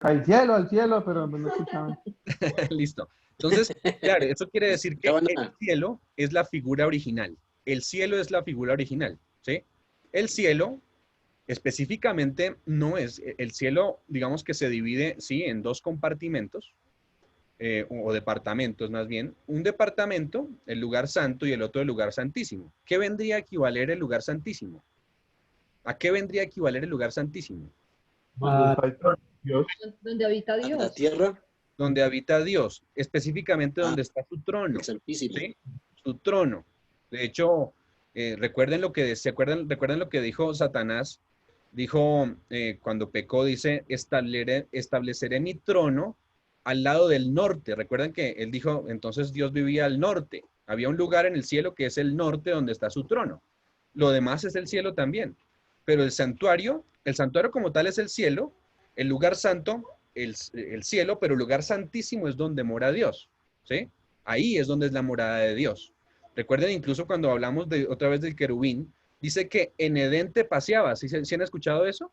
al cielo, pero no escuchaban. Listo. Entonces, claro, eso quiere decir que Escuchaban el nada. cielo es la figura original. El cielo es la figura original, ¿sí? El cielo específicamente no es, el cielo, digamos que se divide, sí, en dos compartimentos, o departamentos más bien. Un departamento, el lugar santo, y el otro el lugar santísimo. ¿Qué vendría a equivaler el lugar santísimo? ¿A qué vendría a equivaler el lugar santísimo? ¿Dónde está el trono de Dios? Donde habita A la Dios. tierra, Donde habita Dios, específicamente a donde está su trono, el Santísimo. ¿sí? Su trono. De hecho, recuerden lo que, recuerden lo que dijo Satanás. Dijo, cuando pecó, dice, estableceré mi trono al lado del norte. Recuerden que él dijo, entonces Dios vivía al norte. Había un lugar en el cielo que es el norte donde está su trono. Lo demás es el cielo también. Pero el santuario como tal es el cielo, el lugar santo, el cielo, pero el lugar santísimo es donde mora Dios, ¿sí? Ahí es donde es la morada de Dios. Recuerden incluso cuando hablamos de otra vez del querubín, dice que en Edén te paseabas. ¿Sí han escuchado eso?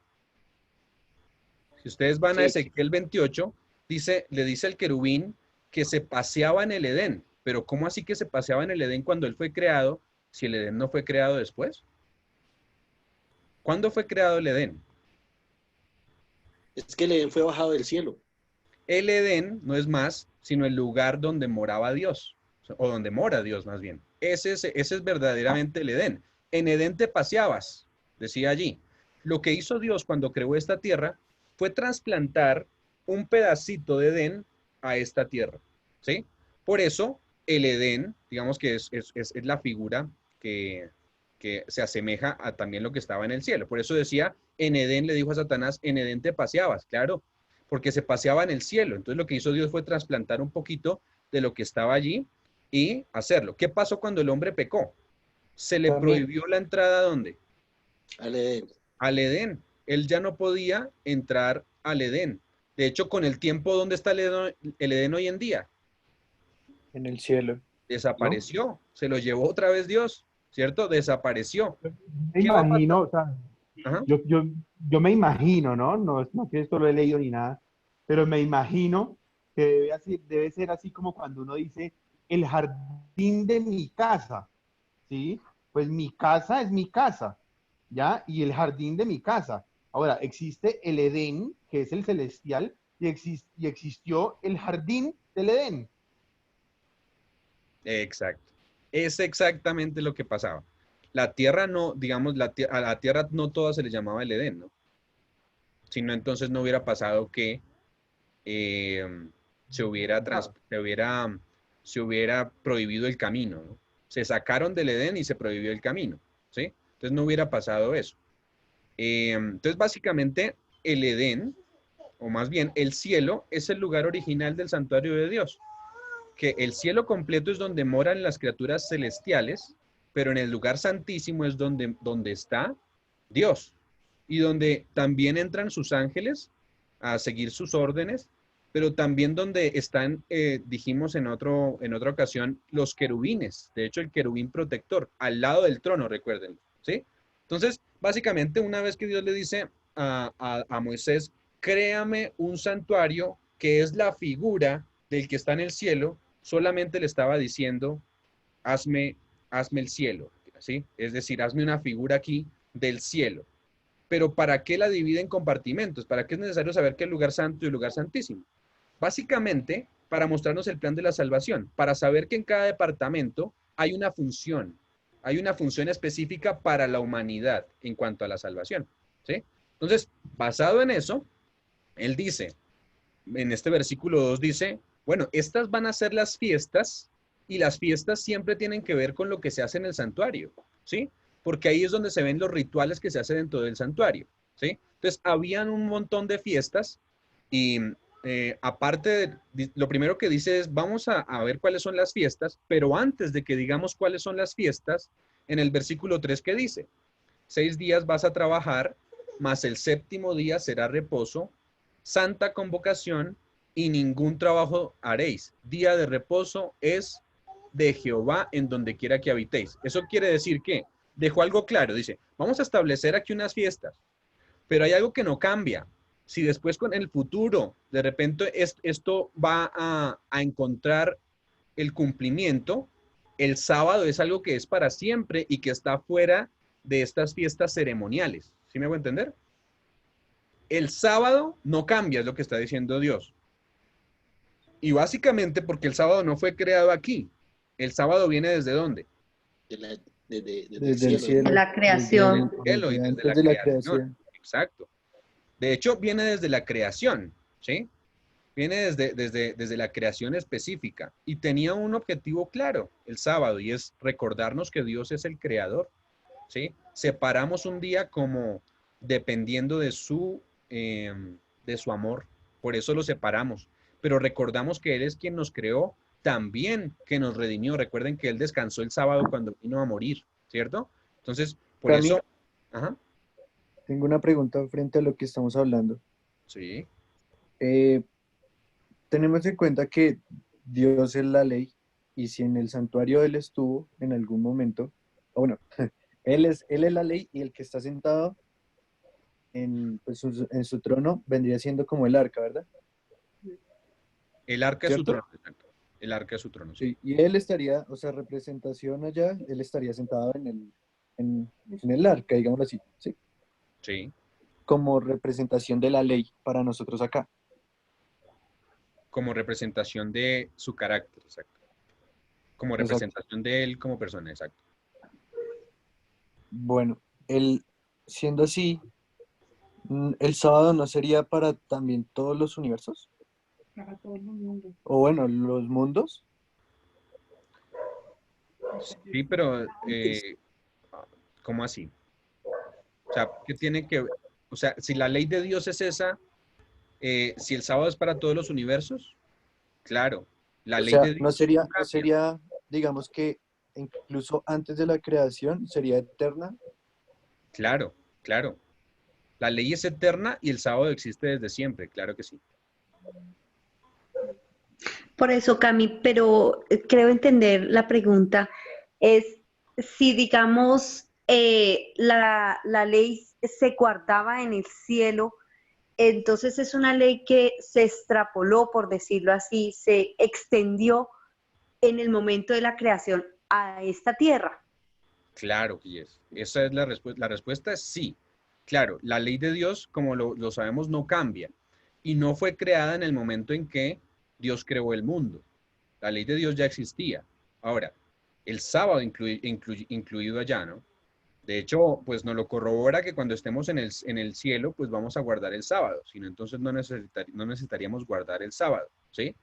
Si ustedes van a Sí, Ezequiel 28, le dice el querubín que se paseaba en el Edén. Pero ¿cómo así que se paseaba en el Edén cuando él fue creado, si el Edén no fue creado después? ¿Cuándo fue creado el Edén? es que le fue bajado del cielo. El Edén no es más sino el lugar donde moraba Dios, o donde mora Dios más bien. Ese es verdaderamente el Edén. En Edén te paseabas, decía allí. Lo que hizo Dios cuando creó esta tierra fue trasplantar un pedacito de Edén a esta tierra, ¿sí? Por eso el Edén, digamos que es la figura que se asemeja a también lo que estaba en el cielo. Por eso decía, en Edén le dijo a Satanás, en Edén te paseabas, claro, porque se paseaba en el cielo. Entonces lo que hizo Dios fue trasplantar un poquito de lo que estaba allí y hacerlo. ¿Qué pasó cuando el hombre pecó? Se le También, prohibió la entrada ¿a dónde? Al Edén. Al Edén. Él ya no podía entrar al Edén. De hecho, con el tiempo, ¿dónde está el Edén hoy en día? en el cielo, ¿no? Desapareció. Se lo llevó otra vez Dios, ¿cierto? Desapareció. me ¿Qué va a pasar? imagino, o sea, Ajá. yo, yo, yo me imagino, ¿no? No que esto lo he leído ni nada, pero me imagino que debe ser así como cuando uno dice el jardín de mi casa, ¿sí? Pues mi casa es mi casa, ¿ya? Y el jardín de mi casa. Ahora, existe el Edén, que es el celestial, y existió el jardín del Edén. Exacto. Es exactamente lo que pasaba. La tierra no, digamos, a la tierra no toda se le llamaba el Edén, ¿no? Si no, entonces no hubiera pasado que eh, se hubiera prohibido el camino, ¿no? Se sacaron del Edén y se prohibió el camino, ¿sí? Entonces no hubiera pasado eso. Entonces básicamente el Edén, o más bien el cielo, es el lugar original del santuario de Dios. Que el cielo completo es donde moran las criaturas celestiales, pero en el lugar santísimo es donde está Dios y donde también entran sus ángeles a seguir sus órdenes, pero también donde están, dijimos en otra ocasión, los querubines, de hecho el querubín protector, al lado del trono, recuerden, ¿sí? Entonces, básicamente, una vez que Dios le dice a Moisés, créame un santuario que es la figura del que está en el cielo, solamente le estaba diciendo, hazme, hazme el cielo, ¿sí? Es decir, hazme una figura aquí del cielo. Pero ¿para qué la divide en compartimentos? ¿Para qué es necesario saber qué es el lugar santo y el lugar santísimo? Básicamente, para mostrarnos el plan de la salvación, para saber que en cada departamento hay una función específica para la humanidad en cuanto a la salvación, ¿sí? Entonces, basado en eso, él dice, en este versículo 2 dice, bueno, estas van a ser las fiestas y las fiestas siempre tienen que ver con lo que se hace en el santuario, ¿sí? Porque ahí es donde se ven los rituales que se hacen dentro del santuario, ¿sí? Entonces, habían un montón de fiestas y aparte, lo primero que dice es, vamos a ver cuáles son las fiestas, pero antes de que digamos cuáles son las fiestas, en el versículo 3 que dice, 6 días vas a trabajar, mas el séptimo día será reposo, santa convocación y ningún trabajo haréis. Día de reposo es de Jehová en donde quiera que habitéis. Eso quiere decir que dejó algo claro. Dice, vamos a establecer aquí unas fiestas, pero hay algo que no cambia. Si después con el futuro, de repente esto va a encontrar el cumplimiento, el sábado es algo que es para siempre y que está fuera de estas fiestas ceremoniales. ¿Sí me hago entender? El sábado no cambia, es lo que está diciendo Dios. Y básicamente porque el sábado no fue creado aquí. El sábado viene ¿desde dónde? Desde el cielo. De la creación. Desde Antes la de la creación. creación. Exacto. De hecho, viene desde la creación, ¿sí? Viene desde la creación específica y tenía un objetivo claro, el sábado, y es recordarnos que Dios es el creador, ¿sí? Separamos un día como dependiendo de su amor, por eso lo separamos, pero recordamos que Él es quien nos creó, también que nos redimió. Recuerden que Él descansó el sábado cuando vino a morir, ¿cierto? Entonces, por Cami, eso... Ajá, tengo una pregunta frente a lo que estamos hablando. sí, Tenemos en cuenta que Dios es la ley y si en el santuario Él estuvo en algún momento, o bueno, él es la ley y el que está sentado en su trono vendría siendo como el arca, ¿verdad? el arca es su ¿Cierto? trono, exacto. El arca es su trono, sí. Sí, y él estaría, o sea, representación allá, él estaría sentado en el arca, digámoslo así, ¿sí? Sí. Como representación de la ley para nosotros acá. Como representación de su carácter, exacto. Como Exacto. representación de él como persona, exacto. Bueno, él, siendo así, ¿el sábado no sería para también todos los universos? Para todos los mundos. O bueno, los mundos. Sí, pero ¿cómo así? O sea, ¿qué tiene que ver? O sea, si la ley de Dios es esa, si el sábado es para todos los universos, claro, la O ley sea, de no Dios sería, no no cambia. sería, digamos que incluso antes de la creación sería eterna. Claro, claro. La ley es eterna y el sábado existe desde siempre, claro que sí. Por eso, Cami, pero creo entender la pregunta. Es si, digamos, la ley se guardaba en el cielo, entonces es una ley que se extrapoló, por decirlo así, se extendió en el momento de la creación a esta tierra. Claro que es. Esa es la respuesta. La respuesta es sí. Claro, la ley de Dios, como lo sabemos, no cambia. Y no fue creada en el momento en que Dios creó el mundo. La ley de Dios ya existía. Ahora, el sábado incluido allá, ¿no? De hecho, pues nos lo corrobora que cuando estemos en el cielo, pues vamos a guardar el sábado. Si no, entonces no necesitaríamos guardar el sábado, ¿sí?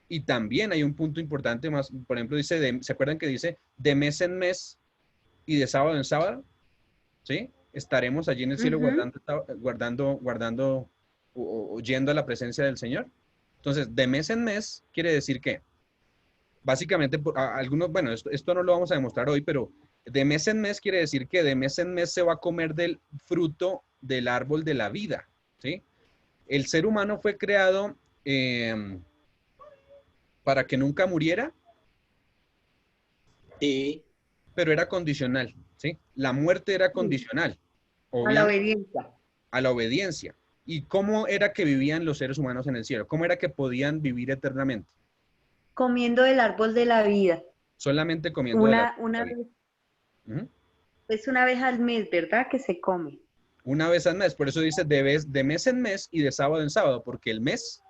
Y también hay un punto importante más, por ejemplo, dice, ¿se acuerdan que dice de mes en mes y de sábado en sábado? ¿Sí? Estaremos allí en el cielo o yendo a la presencia del Señor. Entonces, de mes en mes quiere decir que, básicamente, algunos, bueno, esto no lo vamos a demostrar hoy, pero de mes en mes quiere decir que de mes en mes se va a comer del fruto del árbol de la vida, ¿sí? El ser humano fue creado para que nunca muriera, Sí. pero era condicional, ¿sí? La muerte era condicional, A la obviamente, obediencia. a la obediencia. ¿Y cómo era que vivían los seres humanos en el cielo? ¿Cómo era que podían vivir eternamente? Comiendo del árbol de la vida. Solamente comiendo de la Una vida. vez, Ujú. es una vez al mes, ¿verdad? Que se come. Una vez al mes, por eso dice de mes en mes y de sábado en sábado, porque al mes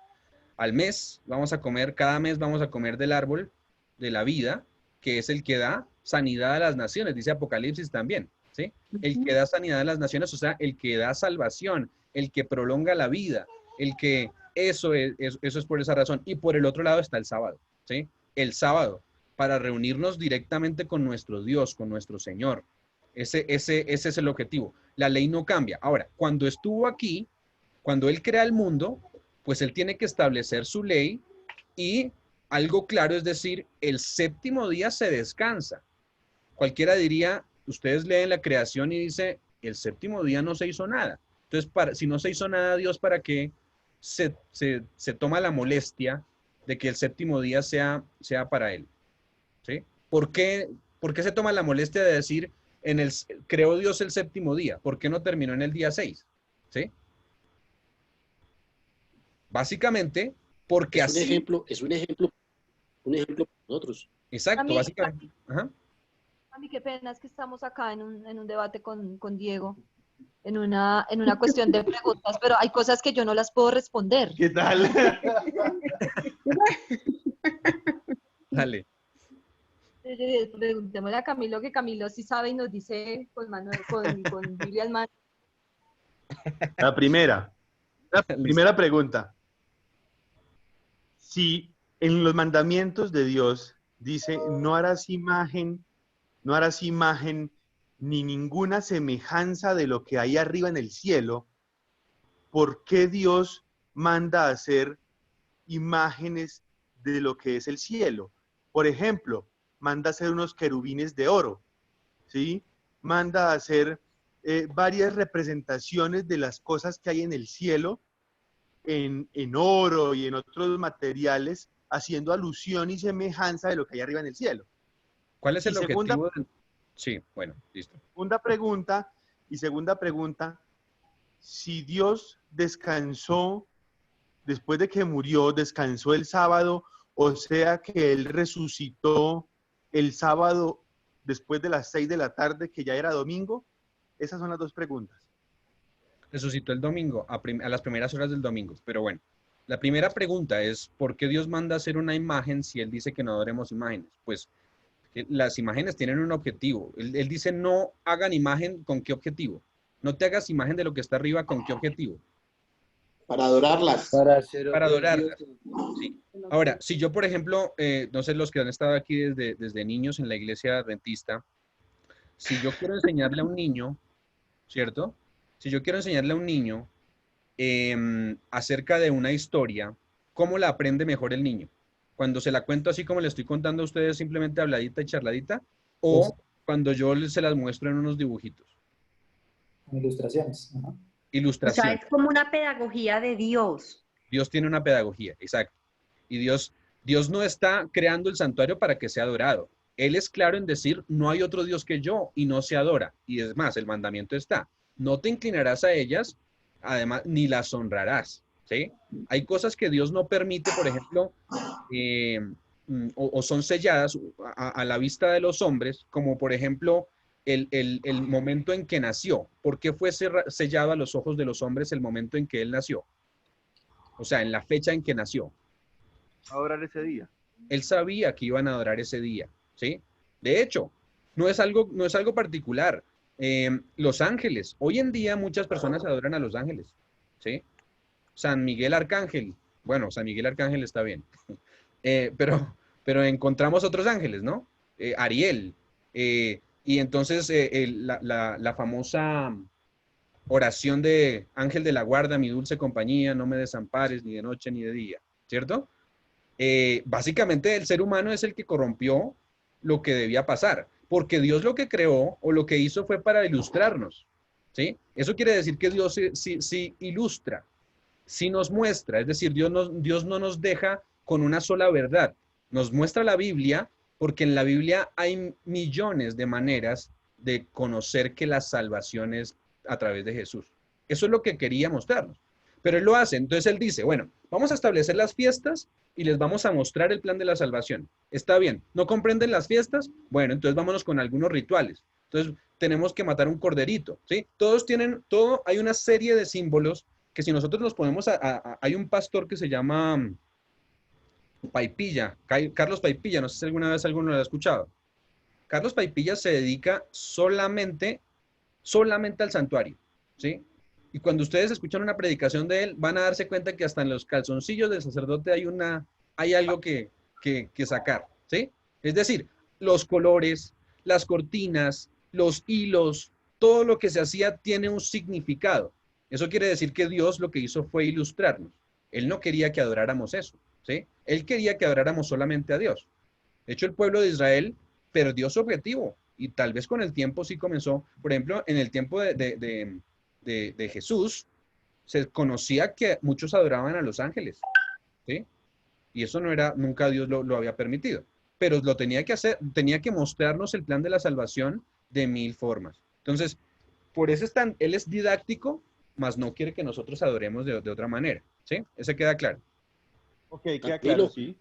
vamos a comer, cada mes vamos a comer del árbol de la vida, que es el que da sanidad a las naciones, dice Apocalipsis también, ¿sí? El que da sanidad a las naciones, o sea, el que da salvación, el que prolonga la vida, el que, eso es por esa razón. Y por el otro lado está el sábado, ¿sí? El sábado, para reunirnos directamente con nuestro Dios, con nuestro Señor. Ese es el objetivo. La ley no cambia. Ahora, cuando estuvo aquí, cuando Él crea el mundo, pues Él tiene que establecer su ley y algo claro, es decir, el séptimo día se descansa. Cualquiera diría, ustedes leen la creación y dice, el séptimo día no se hizo nada. Entonces, si no se hizo nada, Dios, ¿para qué se toma la molestia de que el séptimo día sea para Él? ¿Sí? ¿Por qué se toma la molestia de decir, creó Dios el séptimo día? ¿Por qué no terminó en el día 6? ¿Sí? Básicamente, porque Es un así... ejemplo, un ejemplo para nosotros. Exacto, básicamente. Ajá. A mí qué pena es que estamos acá en un debate con Diego, en una cuestión de preguntas, pero hay cosas que yo no las puedo responder. ¿Qué tal? Dale. Preguntémosle a Camilo, que Camilo sí sabe y nos dice con Manuel, con Biblia en mano. La primera Listo. pregunta. Si en los mandamientos de Dios dice, no harás imagen ni ninguna semejanza de lo que hay arriba en el cielo, ¿por qué Dios manda a hacer imágenes de lo que es el cielo? Por ejemplo, manda a hacer unos querubines de oro, ¿sí? Manda a hacer varias representaciones de las cosas que hay en el cielo, en oro y en otros materiales, haciendo alusión y semejanza de lo que hay arriba en el cielo. ¿Cuál es Y el objetivo? Sí, bueno, listo. Segunda pregunta, si Dios descansó después de que murió, descansó el sábado, o sea que Él resucitó el sábado después de las 6 de la tarde, que ya era domingo. Esas son las dos preguntas. Resucitó el domingo, a las primeras horas del domingo. Pero bueno, la primera pregunta es, ¿por qué Dios manda hacer una imagen si Él dice que no adoremos imágenes? Pues las imágenes tienen un objetivo. Él dice, no hagan imagen, ¿con qué objetivo? No te hagas imagen de lo que está arriba, ¿con qué objetivo? Para adorarlas. Para adorarlas. Sí. Ahora, si yo, por ejemplo, no sé, los que han estado aquí desde niños en la iglesia adventista, si yo quiero enseñarle a un niño, ¿cierto? Si yo quiero enseñarle a un niño acerca de una historia, ¿cómo la aprende mejor el niño? Cuando se la cuento así como le estoy contando a ustedes, simplemente habladita y charladita, o cuando yo se las muestro en unos dibujitos. Ilustraciones. Ajá. O sea, Ilustración. es como una pedagogía de Dios. Dios tiene una pedagogía, exacto. Y Dios no está creando el santuario para que sea adorado. Él es claro en decir, no hay otro Dios que yo y no se adora. Y es más, el mandamiento está, no te inclinarás a ellas, además, ni las honrarás. ¿Sí? Hay cosas que Dios no permite, por ejemplo, o son selladas a la vista de los hombres, como por ejemplo el momento en que nació. ¿Por qué fue sellado a los ojos de los hombres el momento en que él nació? O sea, en la fecha en que nació. Adorar ese día. Él sabía que iban a adorar ese día, ¿sí? De hecho, no es algo particular. Los ángeles, hoy en día muchas personas adoran a los ángeles, ¿sí? San Miguel Arcángel, bueno, San Miguel Arcángel está bien, pero encontramos otros ángeles, ¿no? Ariel, y entonces la famosa oración de Ángel de la guarda, mi dulce compañía, no me desampares ni de noche ni de día, ¿cierto? Básicamente el ser humano es el que corrompió lo que debía pasar, porque Dios lo que creó o lo que hizo fue para ilustrarnos, ¿sí? Eso quiere decir que Dios sí ilustra, sí nos muestra, es decir, Dios no nos deja con una sola verdad, nos muestra la Biblia, porque en la Biblia hay millones de maneras de conocer que la salvación es a través de Jesús. Eso es lo que quería mostrarnos. Pero Él lo hace, entonces Él dice, bueno, vamos a establecer las fiestas y les vamos a mostrar el plan de la salvación. Está bien, ¿no comprenden las fiestas? Bueno, entonces vámonos con algunos rituales. Entonces tenemos que matar un corderito, ¿sí? Hay una serie de símbolos que si nosotros nos ponemos hay un pastor que se llama Paipilla, Carlos Paipilla, no sé si alguna vez alguno lo ha escuchado. Carlos Paipilla se dedica solamente al santuario, ¿sí? Y cuando ustedes escuchan una predicación de él, van a darse cuenta que hasta en los calzoncillos del sacerdote hay algo que sacar, ¿sí? Es decir, los colores, las cortinas, los hilos, todo lo que se hacía tiene un significado. Eso quiere decir que Dios lo que hizo fue ilustrarnos. Él no quería que adoráramos eso, ¿sí? Él quería que adoráramos solamente a Dios. De hecho, el pueblo de Israel perdió su objetivo y tal vez con el tiempo sí comenzó. Por ejemplo, en el tiempo de Jesús, se conocía que muchos adoraban a los ángeles, ¿sí? Y eso nunca Dios lo había permitido. Pero lo tenía que hacer, tenía que mostrarnos el plan de la salvación de 1000 formas. Entonces, por eso él es didáctico, mas no quiere que nosotros adoremos de otra manera. ¿Sí? Eso queda claro. Ok, queda Camilo, claro, sí.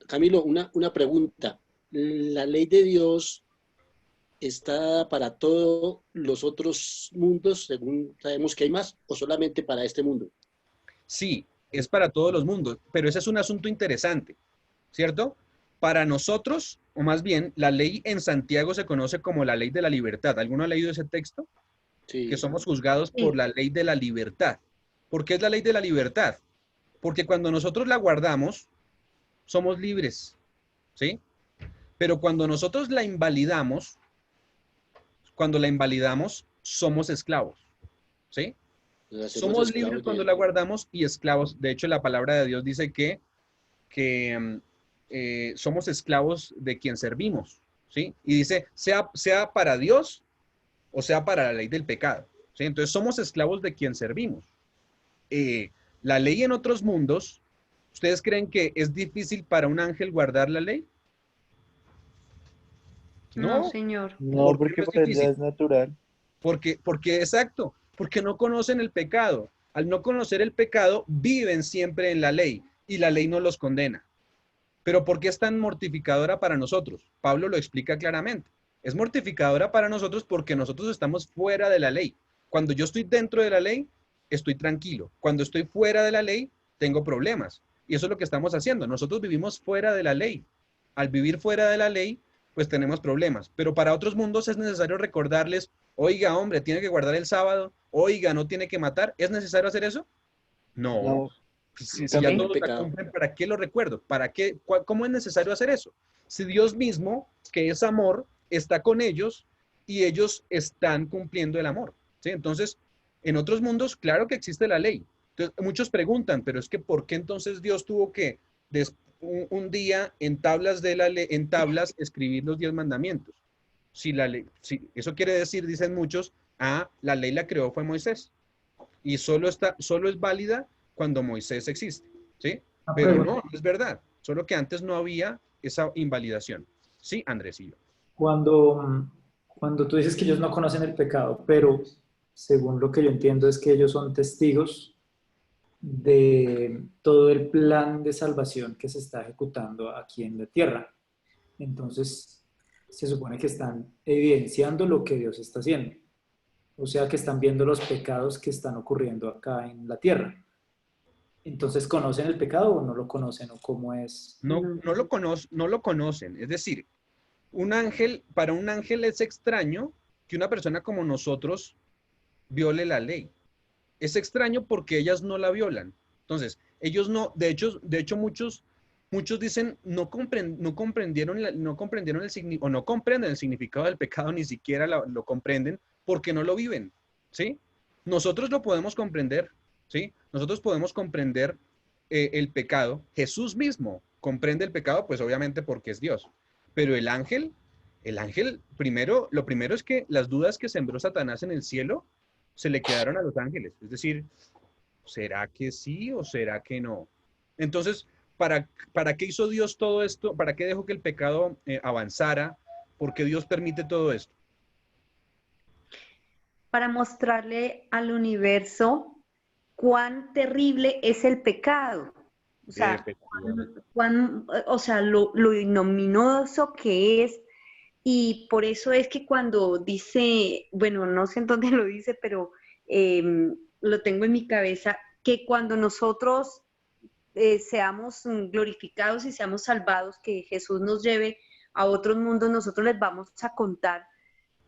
Camilo, una pregunta. ¿La ley de Dios está para todos los otros mundos, según sabemos que hay más, o solamente para este mundo? Sí, es para todos los mundos, pero ese es un asunto interesante, ¿cierto? Para nosotros, o más bien, la ley en Santiago se conoce como la ley de la libertad. ¿Alguno ha leído ese texto? Que Sí. somos juzgados por Sí. la ley de la libertad. ¿Por qué es la ley de la libertad? Porque cuando nosotros la guardamos, somos libres, ¿sí? Pero cuando nosotros la invalidamos, somos esclavos, ¿sí? Nos hacemos Somos libres esclavos cuando la guardamos y esclavos. De hecho, la palabra de Dios dice que somos esclavos de quien servimos, ¿sí? Y dice, sea para Dios o sea para la ley del pecado, ¿sí? Entonces, somos esclavos de quien servimos. La ley en otros mundos, ¿ustedes creen que es difícil para un ángel guardar la ley? No, No. señor. No, ¿Por qué porque no es para él ya difícil? es natural. Exacto, porque no conocen el pecado. Al no conocer el pecado, viven siempre en la ley y la ley no los condena. Pero ¿por qué es tan mortificadora para nosotros? Pablo lo explica claramente. Es mortificadora para nosotros porque nosotros estamos fuera de la ley. Cuando yo estoy dentro de la ley, estoy tranquilo. Cuando estoy fuera de la ley, tengo problemas. Y eso es lo que estamos haciendo. Nosotros vivimos fuera de la ley. Al vivir fuera de la ley, pues tenemos problemas. Pero para otros mundos es necesario recordarles, oiga, hombre, tiene que guardar el sábado, oiga, no tiene que matar. ¿Es necesario hacer eso? No. No, Si ya También también, todos la pecado. cumplen, ¿para qué lo recuerdo? ¿Para qué? ¿Cómo es necesario hacer eso? Si Dios mismo, que es amor, está con ellos y ellos están cumpliendo el amor, ¿sí? Entonces, en otros mundos, claro que existe la ley. Entonces, muchos preguntan, pero es que ¿por qué entonces Dios tuvo que un día en tablas en tablas escribir los 10 mandamientos? Si la ley, si, eso quiere decir, dicen muchos, la ley la creó fue Moisés y solo es válida cuando Moisés existe, ¿sí? Una Pero pregunta. no es verdad, solo que antes no había esa invalidación. Sí, Andrés y yo. Cuando tú dices que ellos no conocen el pecado, pero según lo que yo entiendo es que ellos son testigos de todo el plan de salvación que se está ejecutando aquí en la tierra. Entonces, se supone que están evidenciando lo que Dios está haciendo. O sea, que están viendo los pecados que están ocurriendo acá en la tierra. Entonces, ¿conocen el pecado o no lo conocen? ¿O cómo es? No lo conocen. Es decir, para un ángel es extraño que una persona como nosotros viole la ley. Es extraño porque ellas no la violan. Entonces, ellos no, de hecho muchos dicen no comprendieron o no comprenden el significado del pecado, ni siquiera lo comprenden porque no lo viven, ¿sí? Nosotros lo podemos comprender, ¿sí? Nosotros podemos comprender el pecado. Jesús mismo comprende el pecado, pues obviamente porque es Dios. Pero el ángel, lo primero es que las dudas que sembró Satanás en el cielo se le quedaron a los ángeles. Es decir, ¿será que sí o será que no? Entonces, ¿para qué hizo Dios todo esto? ¿Para qué dejó que el pecado avanzara? ¿Por qué Dios permite todo esto? Para mostrarle al universo cuán terrible es el pecado. O sea, lo ignominioso que es. Y por eso es que cuando dice, bueno, no sé en dónde lo dice, pero lo tengo en mi cabeza, que cuando nosotros seamos glorificados y seamos salvados, que Jesús nos lleve a otros mundos, nosotros les vamos a contar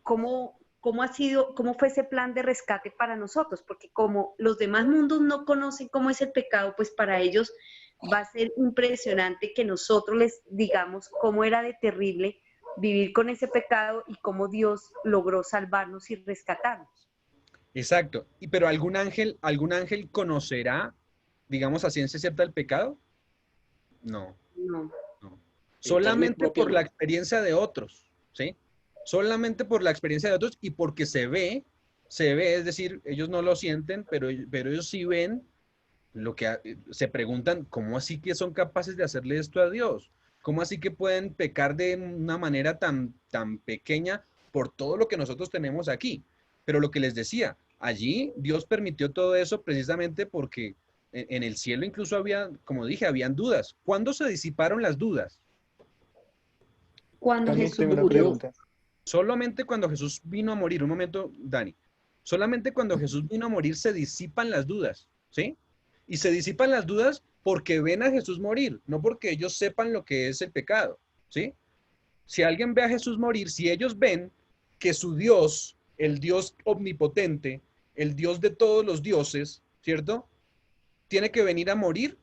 cómo fue ese plan de rescate para nosotros, porque como los demás mundos no conocen cómo es el pecado, pues para ellos va a ser impresionante que nosotros les digamos cómo era de terrible vivir con ese pecado y cómo Dios logró salvarnos y rescatarnos. Exacto. Pero algún ángel conocerá, digamos, a ciencia cierta el pecado? No. No. Solamente por la experiencia de otros, ¿sí? Solamente por la experiencia de otros y porque se ve, es decir, ellos no lo sienten, pero ellos sí ven lo que se preguntan, ¿cómo así que son capaces de hacerle esto a Dios? ¿Cómo así que pueden pecar de una manera tan pequeña por todo lo que nosotros tenemos aquí? Pero lo que les decía, Allí Dios permitió todo eso precisamente porque en el cielo incluso había, como dije, habían dudas. ¿Cuándo se disiparon las dudas? Cuando También Jesús tengo una murió. pregunta. Solamente cuando Jesús vino a morir, un momento, Dani, solamente cuando Jesús vino a morir se disipan las dudas, ¿sí? Y se disipan las dudas porque ven a Jesús morir, no porque ellos sepan lo que es el pecado, ¿sí? Si alguien ve a Jesús morir, si ellos ven que su Dios, el Dios omnipotente, el Dios de todos los dioses, ¿cierto? Tiene que venir a morir,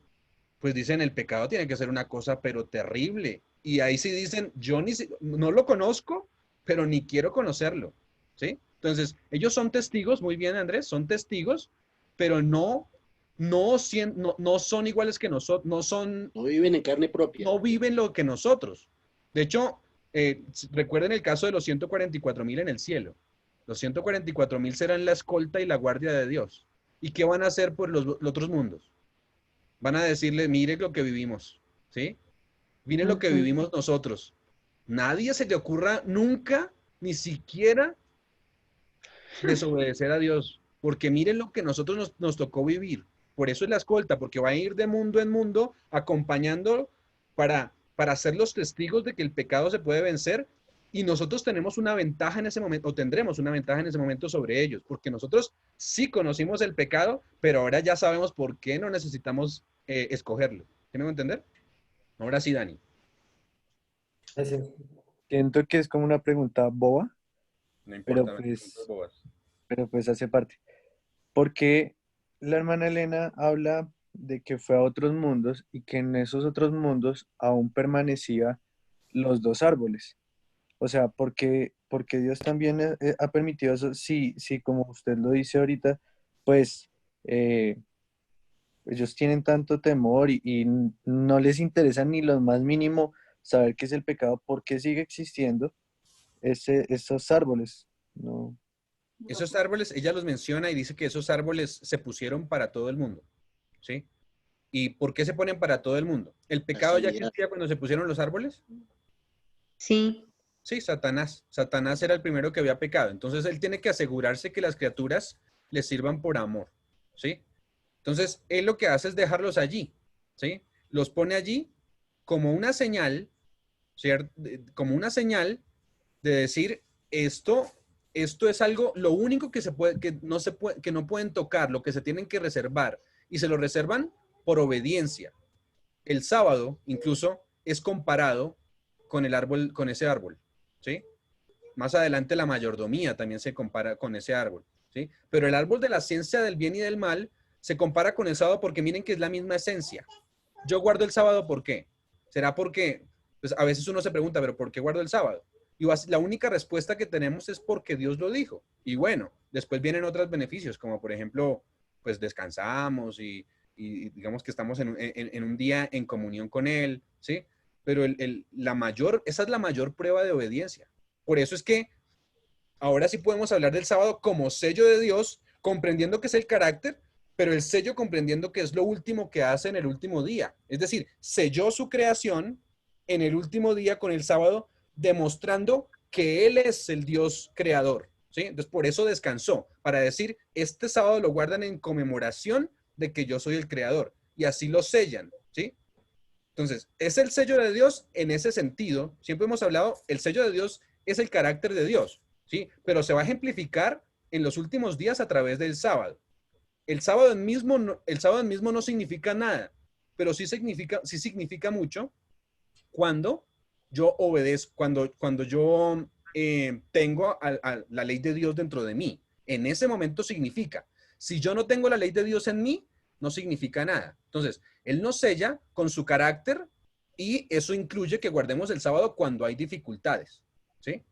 pues dicen, el pecado tiene que ser una cosa, pero terrible. Y ahí sí dicen, yo no lo conozco, pero ni quiero conocerlo, ¿sí? Entonces, ellos son testigos, muy bien, Andrés, son testigos, pero no son iguales que nosotros, No viven en carne propia. no viven lo que nosotros. De hecho, recuerden el caso de los 144,000 en el cielo. Los 144,000 serán la escolta y la guardia de Dios. ¿Y qué van a hacer por los otros mundos? Van a decirle, mire lo que vivimos, ¿sí? Mire lo que vivimos nosotros. Nadie se le ocurra nunca, ni siquiera, desobedecer a Dios, porque miren lo que nosotros nos tocó vivir. Por eso es la escolta, porque va a ir de mundo en mundo acompañando para ser los testigos de que el pecado se puede vencer, y nosotros tenemos una ventaja en ese momento, o tendremos una ventaja en ese momento sobre ellos, porque nosotros sí conocimos el pecado, pero ahora ya sabemos por qué no necesitamos escogerlo. ¿Sí me voy a entender? Ahora sí, Dani. Ese- Siento que es como una pregunta boba, No pero importa, no te preguntes pues, bobas. pero pues hace parte. Porque la hermana Elena habla de que fue a otros mundos y que en esos otros mundos aún permanecía los dos árboles. O sea, porque Dios también ha permitido eso. Sí, sí, como usted lo dice ahorita, pues eh, ellos tienen tanto temor y no les interesa ni lo más mínimo saber qué es el pecado, por qué sigue existiendo esos árboles. No, Esos árboles, ella los menciona y dice que esos árboles se pusieron para todo el mundo, ¿sí? ¿Y por qué se ponen para todo el mundo? ¿El pecado ya Casualidad. existía cuando se pusieron los árboles? Sí, Sí, Satanás. Satanás era el primero que había pecado. Entonces él tiene que asegurarse que las criaturas le sirvan por amor, ¿sí? Entonces él lo que hace es dejarlos allí, ¿sí? Los pone allí como una señal, ¿cierto? Como una señal de decir, esto es algo, lo único que que no pueden tocar, lo que se tienen que reservar, y se lo reservan por obediencia. El sábado, incluso, es comparado con el árbol, con ese árbol, ¿sí? Más adelante la mayordomía también se compara con ese árbol, ¿sí? Pero el árbol de la ciencia del bien y del mal se compara con el sábado porque miren que es la misma esencia. Yo guardo el sábado, ¿por qué? ¿Será porque, pues a veces uno se pregunta, pero ¿por qué guardo el sábado? Y la única respuesta que tenemos es porque Dios lo dijo. Y bueno, después vienen otros beneficios, como por ejemplo, pues descansamos y digamos que estamos en un día en comunión con Él, ¿sí? Pero esa es la mayor prueba de obediencia. Por eso es que ahora sí podemos hablar del sábado como sello de Dios, comprendiendo que es el carácter, pero el sello comprendiendo que es lo último que hace en el último día. Es decir, selló su creación en el último día con el sábado, demostrando que Él es el Dios creador, ¿sí? Entonces, por eso descansó, para decir, este sábado lo guardan en conmemoración de que yo soy el creador, y así lo sellan, ¿sí? Entonces, es el sello de Dios en ese sentido. Siempre hemos hablado, el sello de Dios es el carácter de Dios, ¿sí? Pero se va a ejemplificar en los últimos días a través del sábado. El sábado mismo no significa nada, pero sí significa mucho cuando yo obedezco, cuando yo tengo a la ley de Dios dentro de mí. En ese momento significa. Si yo no tengo la ley de Dios en mí, no significa nada. Entonces, Él nos sella con su carácter y eso incluye que guardemos el sábado cuando hay dificultades, ¿sí?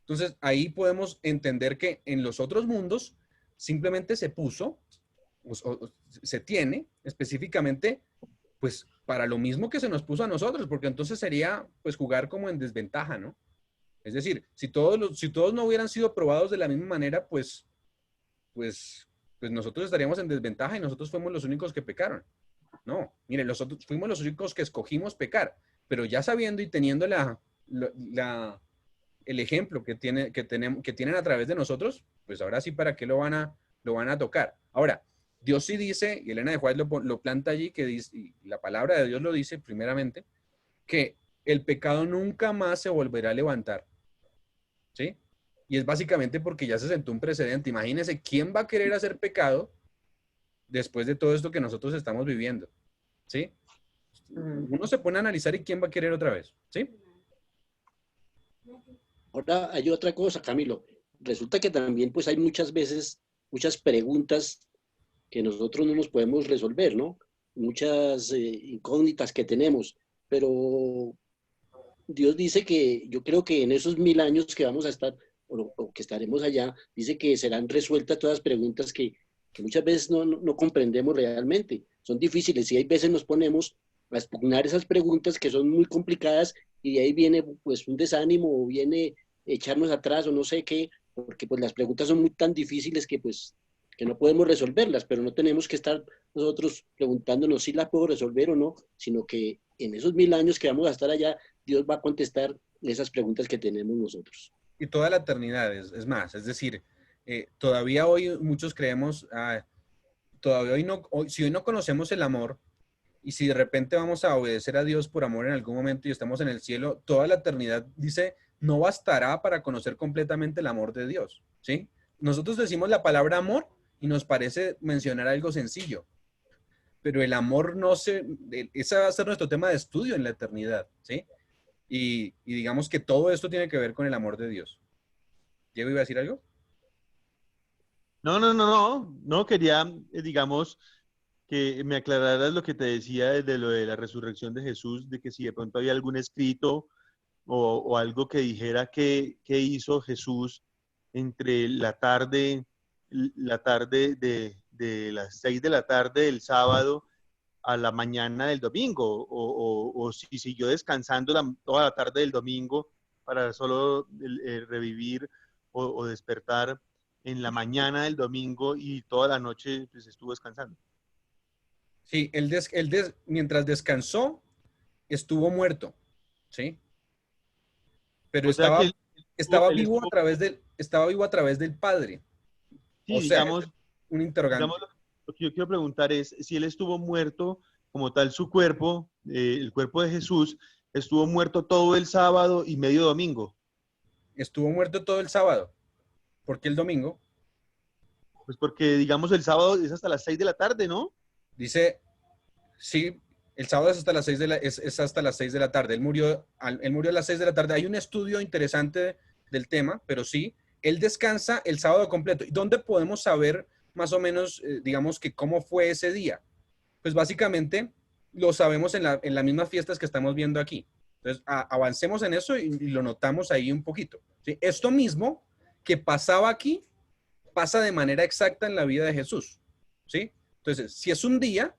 Entonces, ahí podemos entender que en los otros mundos simplemente se puso, se tiene específicamente, pues para lo mismo que se nos puso a nosotros, porque entonces sería pues jugar como en desventaja, ¿no? Es decir, si todos no hubieran sido probados de la misma manera, pues nosotros estaríamos en desventaja y nosotros fuimos los únicos que pecaron. No, miren, nosotros fuimos los únicos que escogimos pecar, pero ya sabiendo y teniendo el ejemplo que tienen a través de nosotros, pues ahora sí, ¿para qué lo van lo van a tocar. Ahora, Dios sí dice, y Elena de Juárez lo planta allí, que dice, y la palabra de Dios lo dice primeramente, que el pecado nunca más se volverá a levantar, ¿sí? Y es básicamente porque ya se sentó un precedente. Imagínense, ¿quién va a querer hacer pecado después de todo esto que nosotros estamos viviendo? ¿Sí? Uno se pone a analizar y quién va a querer otra vez, ¿sí? Ahora hay otra cosa, Camilo. Resulta que también pues hay muchas veces, muchas preguntas que nosotros no nos podemos resolver, ¿no? Muchas incógnitas que tenemos, pero Dios dice que yo creo que en esos 1000 años que vamos a estar, o que estaremos allá, dice que serán resueltas todas las preguntas que muchas veces no comprendemos realmente. Son difíciles y hay veces nos ponemos a expugnar esas preguntas que son muy complicadas y de ahí viene pues un desánimo o viene echarnos atrás o no sé qué, porque pues las preguntas son muy tan difíciles que pues que no podemos resolverlas, pero no tenemos que estar nosotros preguntándonos si las puedo resolver o no, sino que en esos 1000 años que vamos a estar allá, Dios va a contestar esas preguntas que tenemos nosotros. Y toda la eternidad, es más, es decir, todavía hoy muchos creemos, todavía si hoy no conocemos el amor, y si de repente vamos a obedecer a Dios por amor en algún momento y estamos en el cielo, toda la eternidad, dice, no bastará para conocer completamente el amor de Dios, ¿sí? Nosotros decimos la palabra amor y nos parece mencionar algo sencillo, pero el amor ese va a ser nuestro tema de estudio en la eternidad, ¿sí? Y digamos que todo esto tiene que ver con el amor de Dios. ¿Diego iba a decir algo? No, quería, digamos, que me aclararas lo que te decía de lo de la resurrección de Jesús, de que si de pronto había algún escrito o algo que dijera qué hizo Jesús entre la tarde de las 6 de la tarde del sábado a la mañana del domingo, o si siguió descansando toda la tarde del domingo para solo revivir o despertar en la mañana del domingo y toda la noche pues, estuvo descansando. Sí, mientras descansó, estuvo muerto, ¿sí? Pero O sea que estaba él vivo estuvo, estaba vivo a través del Padre. sí, O sea, digamos, un interrogante. digamos, lo que yo quiero preguntar es si él estuvo muerto como tal su cuerpo, el cuerpo de Jesús, estuvo muerto todo el sábado y medio domingo. Estuvo muerto todo el sábado. ¿Por qué el domingo? Pues porque, digamos, el sábado es hasta las 6 de la tarde, ¿no? Dice, sí, el sábado es hasta las 6 es hasta las 6 de la tarde. Él murió a las 6 de la tarde. Hay un estudio interesante del tema, pero sí, él descansa el sábado completo. ¿Y dónde podemos saber más o menos, digamos, que cómo fue ese día? Pues básicamente lo sabemos en las mismas fiestas que estamos viendo aquí. Entonces, avancemos en eso y lo notamos ahí un poquito, ¿sí? Esto mismo que pasaba aquí, pasa de manera exacta en la vida de Jesús, ¿sí? Entonces, si es un día,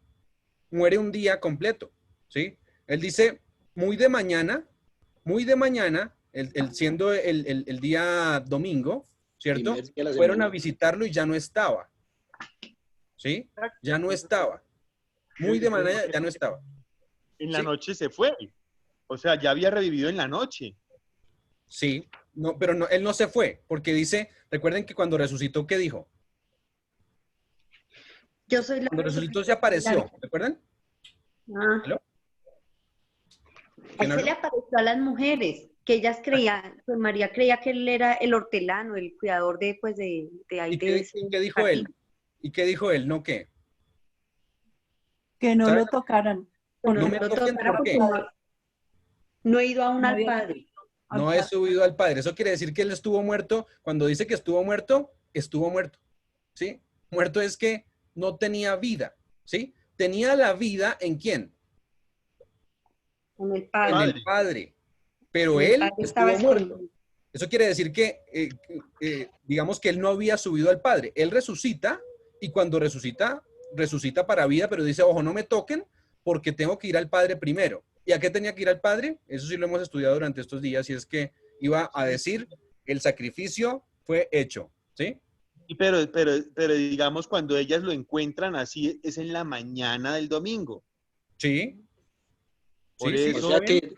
muere un día completo, ¿sí? Él dice, muy de mañana, siendo el día domingo, ¿cierto? Fueron a visitarlo y ya no estaba, ¿sí? Ya no estaba. Muy de mañana ya no estaba. En la noche se fue. O sea, ya había revivido en la noche. Sí, no, pero no, él no se fue, porque dice, recuerden que cuando resucitó, ¿qué dijo? Yo soy la Cuando resucitó se apareció, ¿recuerdan? Ah. ¿Aló? Él se le apareció a las mujeres, que ellas creían, pues María creía que él era el hortelano, el cuidador de, pues, de ahí. ¿Y qué dijo él? ¿Y qué dijo él? ¿No qué? Que no ¿Saben? lo tocaran. No me toquen, ¿por qué? No he ido aún No al había- Padre. No he subido al Padre. Eso quiere decir que él estuvo muerto. Cuando dice que estuvo muerto, ¿sí? Muerto es que no tenía vida, ¿sí? Tenía la vida ¿en quién? En el Padre. En el Padre. Pero El él Padre estaba estuvo muerto. escondido. Eso quiere decir que, digamos que él no había subido al Padre. Él resucita y cuando resucita para vida, pero dice, ojo, no me toquen porque tengo que ir al Padre primero. ¿Y a qué tenía que ir al Padre? Eso sí lo hemos estudiado durante estos días y es que iba a decir, el sacrificio fue hecho, ¿sí? Pero digamos, cuando ellas lo encuentran así, es en la mañana del domingo. Sí. Por Sí, eso, O sea que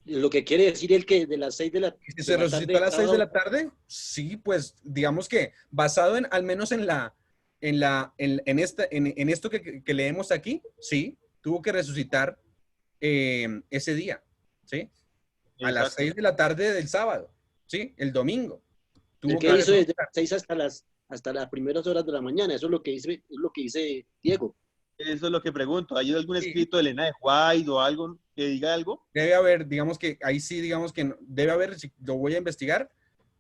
lo que quiere decir él que de las 6 de la, ¿Y se resucitó a las 6 de la tarde? Sí, pues digamos que basado al menos en la en esto que leemos aquí, sí, tuvo que resucitar ese día, ¿sí? A las Exacto. 6 de la tarde del sábado, ¿sí? El domingo. El Tuvo que que hizo desde resucitar. las 6 hasta las primeras horas de la mañana. Eso es lo que dice Diego. Eso es lo que pregunto. ¿Hay algún Sí. escrito de Elena de White o algo que diga algo? Debe haber, digamos que ahí sí, digamos que debe haber, si lo voy a investigar,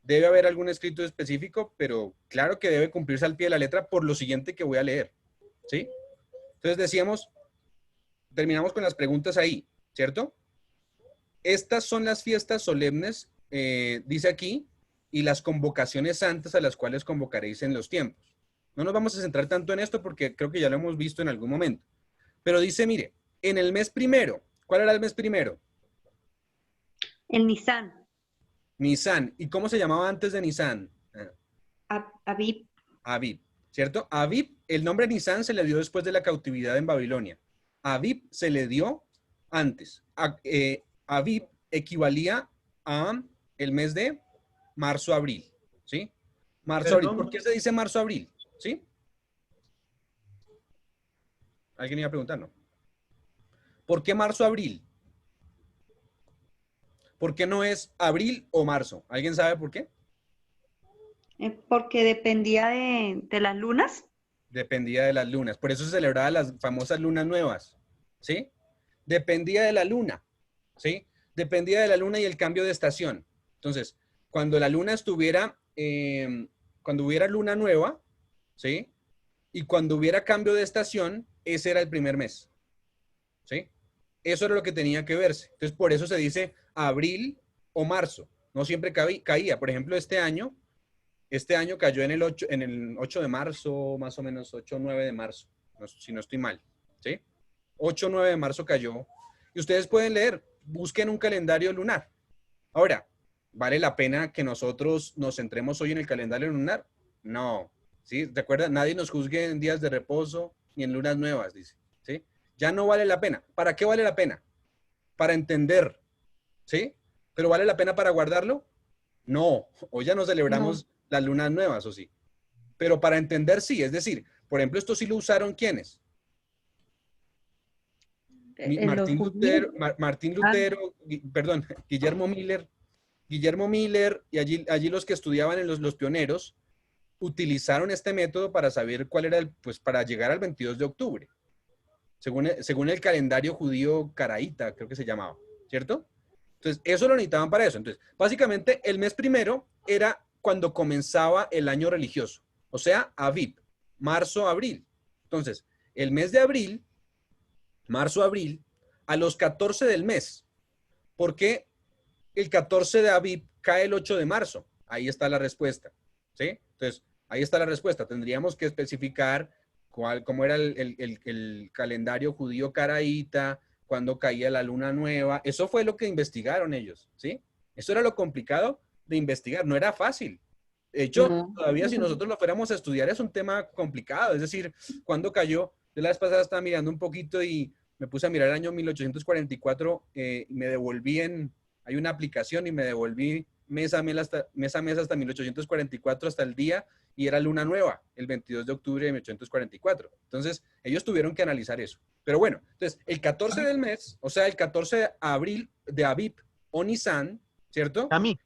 debe haber algún escrito específico, pero claro que debe cumplirse al pie de la letra por lo siguiente que voy a leer, ¿sí? Entonces decíamos, terminamos con las preguntas ahí, ¿cierto? Estas son las fiestas solemnes, dice aquí, y las convocaciones santas a las cuales convocaréis en los tiempos. No nos vamos a centrar tanto en esto porque creo que ya lo hemos visto en algún momento. Pero dice, mire, en el mes primero, ¿cuál era el mes primero? El Nisan, Nisan. ¿Y cómo se llamaba antes de Nisan? Abib, Abib, ¿cierto? Abib, el nombre Nisan se le dio después de la cautividad en Babilonia. Abib se le dio antes. Abib equivalía a el mes de marzo-abril, ¿sí? Marzo-abril. Perdón. ¿Por qué se dice marzo-abril? ¿Sí? ¿Alguien iba a preguntar? No. ¿Por qué marzo-abril? ¿Por qué no es abril o marzo? ¿Alguien sabe por qué? porque dependía de las lunas. Dependía de las lunas. Por eso se celebraba las famosas lunas nuevas, ¿sí? Dependía de la luna, ¿sí? Dependía de la luna y el cambio de estación. Entonces, cuando la luna estuviera, cuando hubiera luna nueva, ¿sí? Y cuando hubiera cambio de estación, ese era el primer mes, ¿sí? Eso era lo que tenía que verse. Entonces, por eso se dice abril o marzo. No siempre caía. Por ejemplo, este año cayó en el 8 de marzo, más o menos 8 o 9 de marzo, si no estoy mal, ¿sí? 8 o 9 de marzo cayó. Y ustedes pueden leer, busquen un calendario lunar. Ahora, ¿vale la pena que nosotros nos centremos hoy en el calendario lunar? No, ¿sí? ¿Recuerda? Nadie nos juzgue en días de reposo ni en lunas nuevas, dice, ¿sí? Ya no vale la pena. ¿Para qué vale la pena? Para entender, ¿sí? ¿Pero vale la pena para guardarlo? No, hoy ya no celebramos las lunas nuevas, ¿o sí? Pero para entender, sí. Es decir, por ejemplo, esto sí lo usaron ¿quiénes? Martín Lutero, perdón, Guillermo Miller y allí los que estudiaban en los pioneros utilizaron este método para saber cuál era pues para llegar al 22 de octubre, según el calendario judío caraíta, creo que se llamaba, ¿cierto? Entonces, eso lo necesitaban para eso. Entonces, básicamente, el mes primero era cuando comenzaba el año religioso, o sea, Aviv, marzo, abril. Entonces, el mes de abril, marzo, abril, a los 14 del mes. ¿Por qué el 14 de Aviv cae el 8 de marzo? Ahí está la respuesta, ¿sí? Entonces, ahí está la respuesta. Tendríamos que especificar cómo era el calendario judío caraíta, cuando caía la luna nueva. Eso fue lo que investigaron ellos, ¿sí? Eso era lo complicado de investigar, no era fácil. De hecho, todavía si nosotros lo fuéramos a estudiar es un tema complicado, es decir, ¿cuándo cayó? Yo la vez pasada estaba mirando un poquito y me puse a mirar el año 1844 y me devolví hay una aplicación y me devolví mes a mes hasta 1844 hasta el día y era luna nueva, el 22 de octubre de 1844. Entonces, ellos tuvieron que analizar eso. Pero bueno, entonces, el 14 del mes, o sea, el 14 de abril de Aviv o Nisan, ¿cierto? A mí,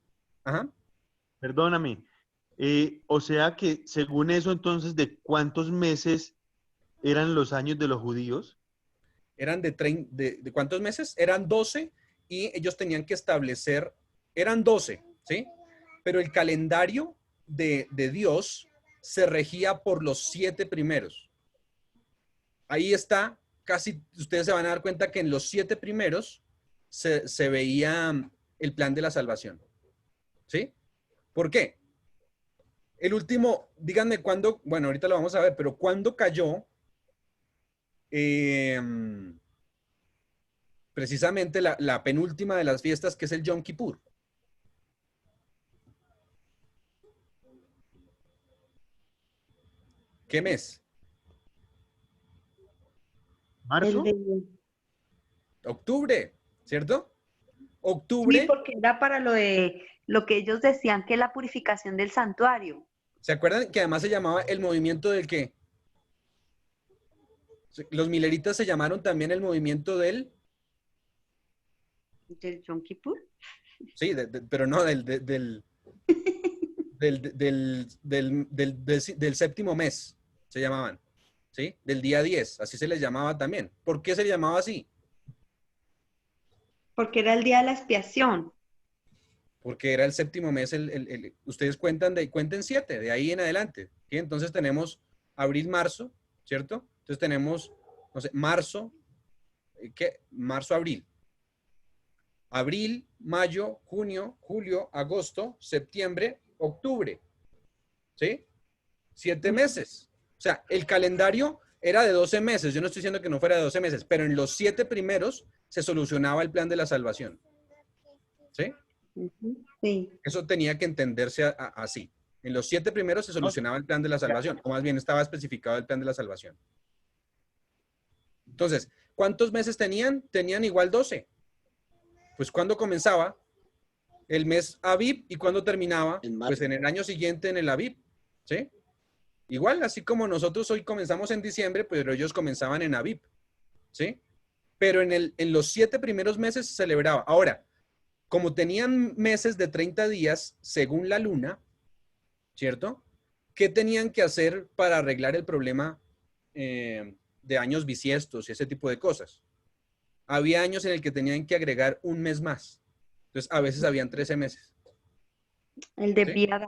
Ajá. perdóname. O sea que según eso, entonces, ¿de cuántos meses eran los años de los judíos? Eran ¿de cuántos meses? Eran 12 y ellos tenían que establecer, eran 12, ¿sí? Pero el calendario de Dios se regía por los 7 primeros. Ahí está, casi ustedes se van a dar cuenta que en los 7 primeros se veía el plan de la salvación, ¿sí? ¿Por qué? El último, díganme cuándo, bueno, ahorita lo vamos a ver, pero ¿cuándo cayó precisamente la penúltima de las fiestas, que es el Yom Kippur? ¿Qué mes? ¿Marzo? Octubre, ¿cierto? Sí, Octubre. porque era para lo que ellos decían que es la purificación del santuario. ¿Se acuerdan que además se llamaba el movimiento del qué? Los mileritas se llamaron también el movimiento del, ¿Del Yom Kippur? sí, pero no del séptimo mes, se llamaban, ¿sí? Del día 10, así se les llamaba también. ¿Por qué se le llamaba así? Porque era el día de la expiación. Porque era el séptimo mes, ustedes cuenten 7, de ahí en adelante, ¿sí? Entonces tenemos abril, marzo, ¿cierto? Entonces tenemos, no sé, marzo, ¿qué? Marzo, abril. Abril, mayo, junio, julio, agosto, septiembre, octubre, ¿sí? 7 meses. O sea, el calendario era de 12 meses. Yo no estoy diciendo que no fuera de 12 meses, pero en los 7 primeros se solucionaba el plan de la salvación, ¿sí? Sí. Eso tenía que entenderse así. En los 7 primeros se solucionaba el plan de la salvación, o más bien estaba especificado el plan de la salvación. Entonces, ¿cuántos meses tenían? Tenían igual 12. Pues ¿cuándo comenzaba? El mes Aviv, ¿y cuándo terminaba? Pues en el año siguiente en el Aviv, ¿sí? Igual, así como nosotros hoy comenzamos en diciembre, pero ellos comenzaban en Aviv, ¿sí? Pero en los 7 primeros meses se celebraba. Ahora, como tenían meses de 30 días, según la luna, ¿cierto? ¿Qué tenían que hacer para arreglar el problema de años bisiestos y ese tipo de cosas? Había años en el que tenían que agregar un mes más. Entonces, a veces habían 13 meses. El de ¿Sí? Piedad.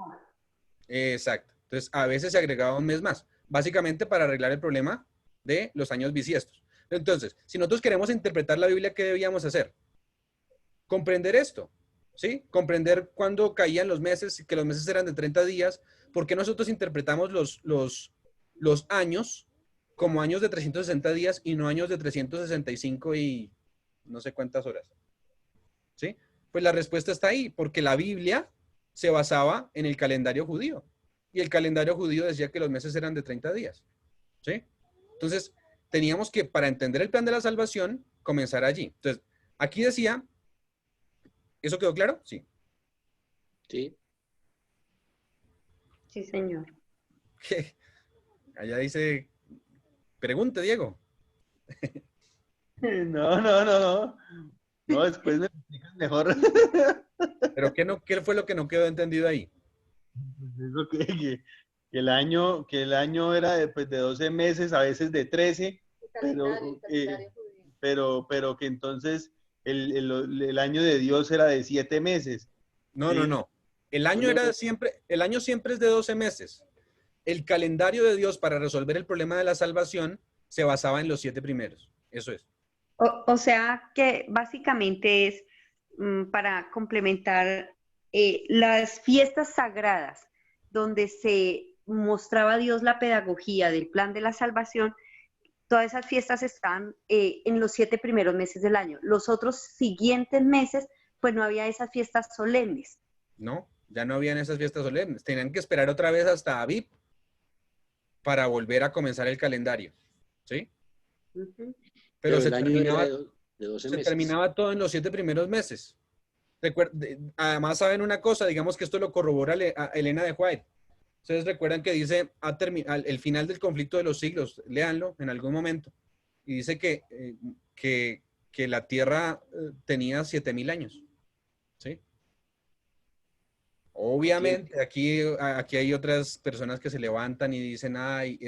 Exacto. Entonces, a veces se agregaba un mes más, básicamente para arreglar el problema de los años bisiestos. Entonces, si nosotros queremos interpretar la Biblia, ¿qué debíamos hacer? Comprender esto, ¿sí? Comprender cuándo caían los meses, que los meses eran de 30 días, porque nosotros interpretamos los años como años de 360 días y no años de 365 y no sé cuántas horas, ¿sí? Pues la respuesta está ahí, porque la Biblia se basaba en el calendario judío. Y el calendario judío decía que los meses eran de 30 días, ¿sí? Entonces, teníamos que, para entender el plan de la salvación, comenzar allí. Entonces, aquí decía, ¿eso quedó claro? Sí. Sí. Sí, señor. ¿Qué? Allá dice, pregunte, Diego. No. No, después me explicas mejor. ¿Pero qué fue lo que no quedó entendido ahí? Pues eso que el año era de 12 meses, a veces de 13, pero que entonces el año de Dios era de 7 meses. No, ¿sí? no. El año siempre es de 12 meses. El calendario de Dios para resolver el problema de la salvación se basaba en los 7 primeros. Eso es. O sea que básicamente es para complementar las fiestas sagradas donde se mostraba a Dios la pedagogía del plan de la salvación. Todas esas fiestas están en los 7 primeros meses del año. Los otros siguientes meses, pues no había esas fiestas solemnes. No, ya no habían esas fiestas solemnes. Tenían que esperar otra vez hasta Aviv para volver a comenzar el calendario. ¿Sí? Pero el año era de 12 meses. Terminaba todo en los 7 primeros meses. Además, saben una cosa, digamos que esto lo corrobora a Elena de White. Ustedes recuerdan que dice el final del conflicto de los siglos, léanlo en algún momento, y dice que la Tierra tenía 7,000 años. ¿Sí? Obviamente, aquí hay otras personas que se levantan y dicen, ay,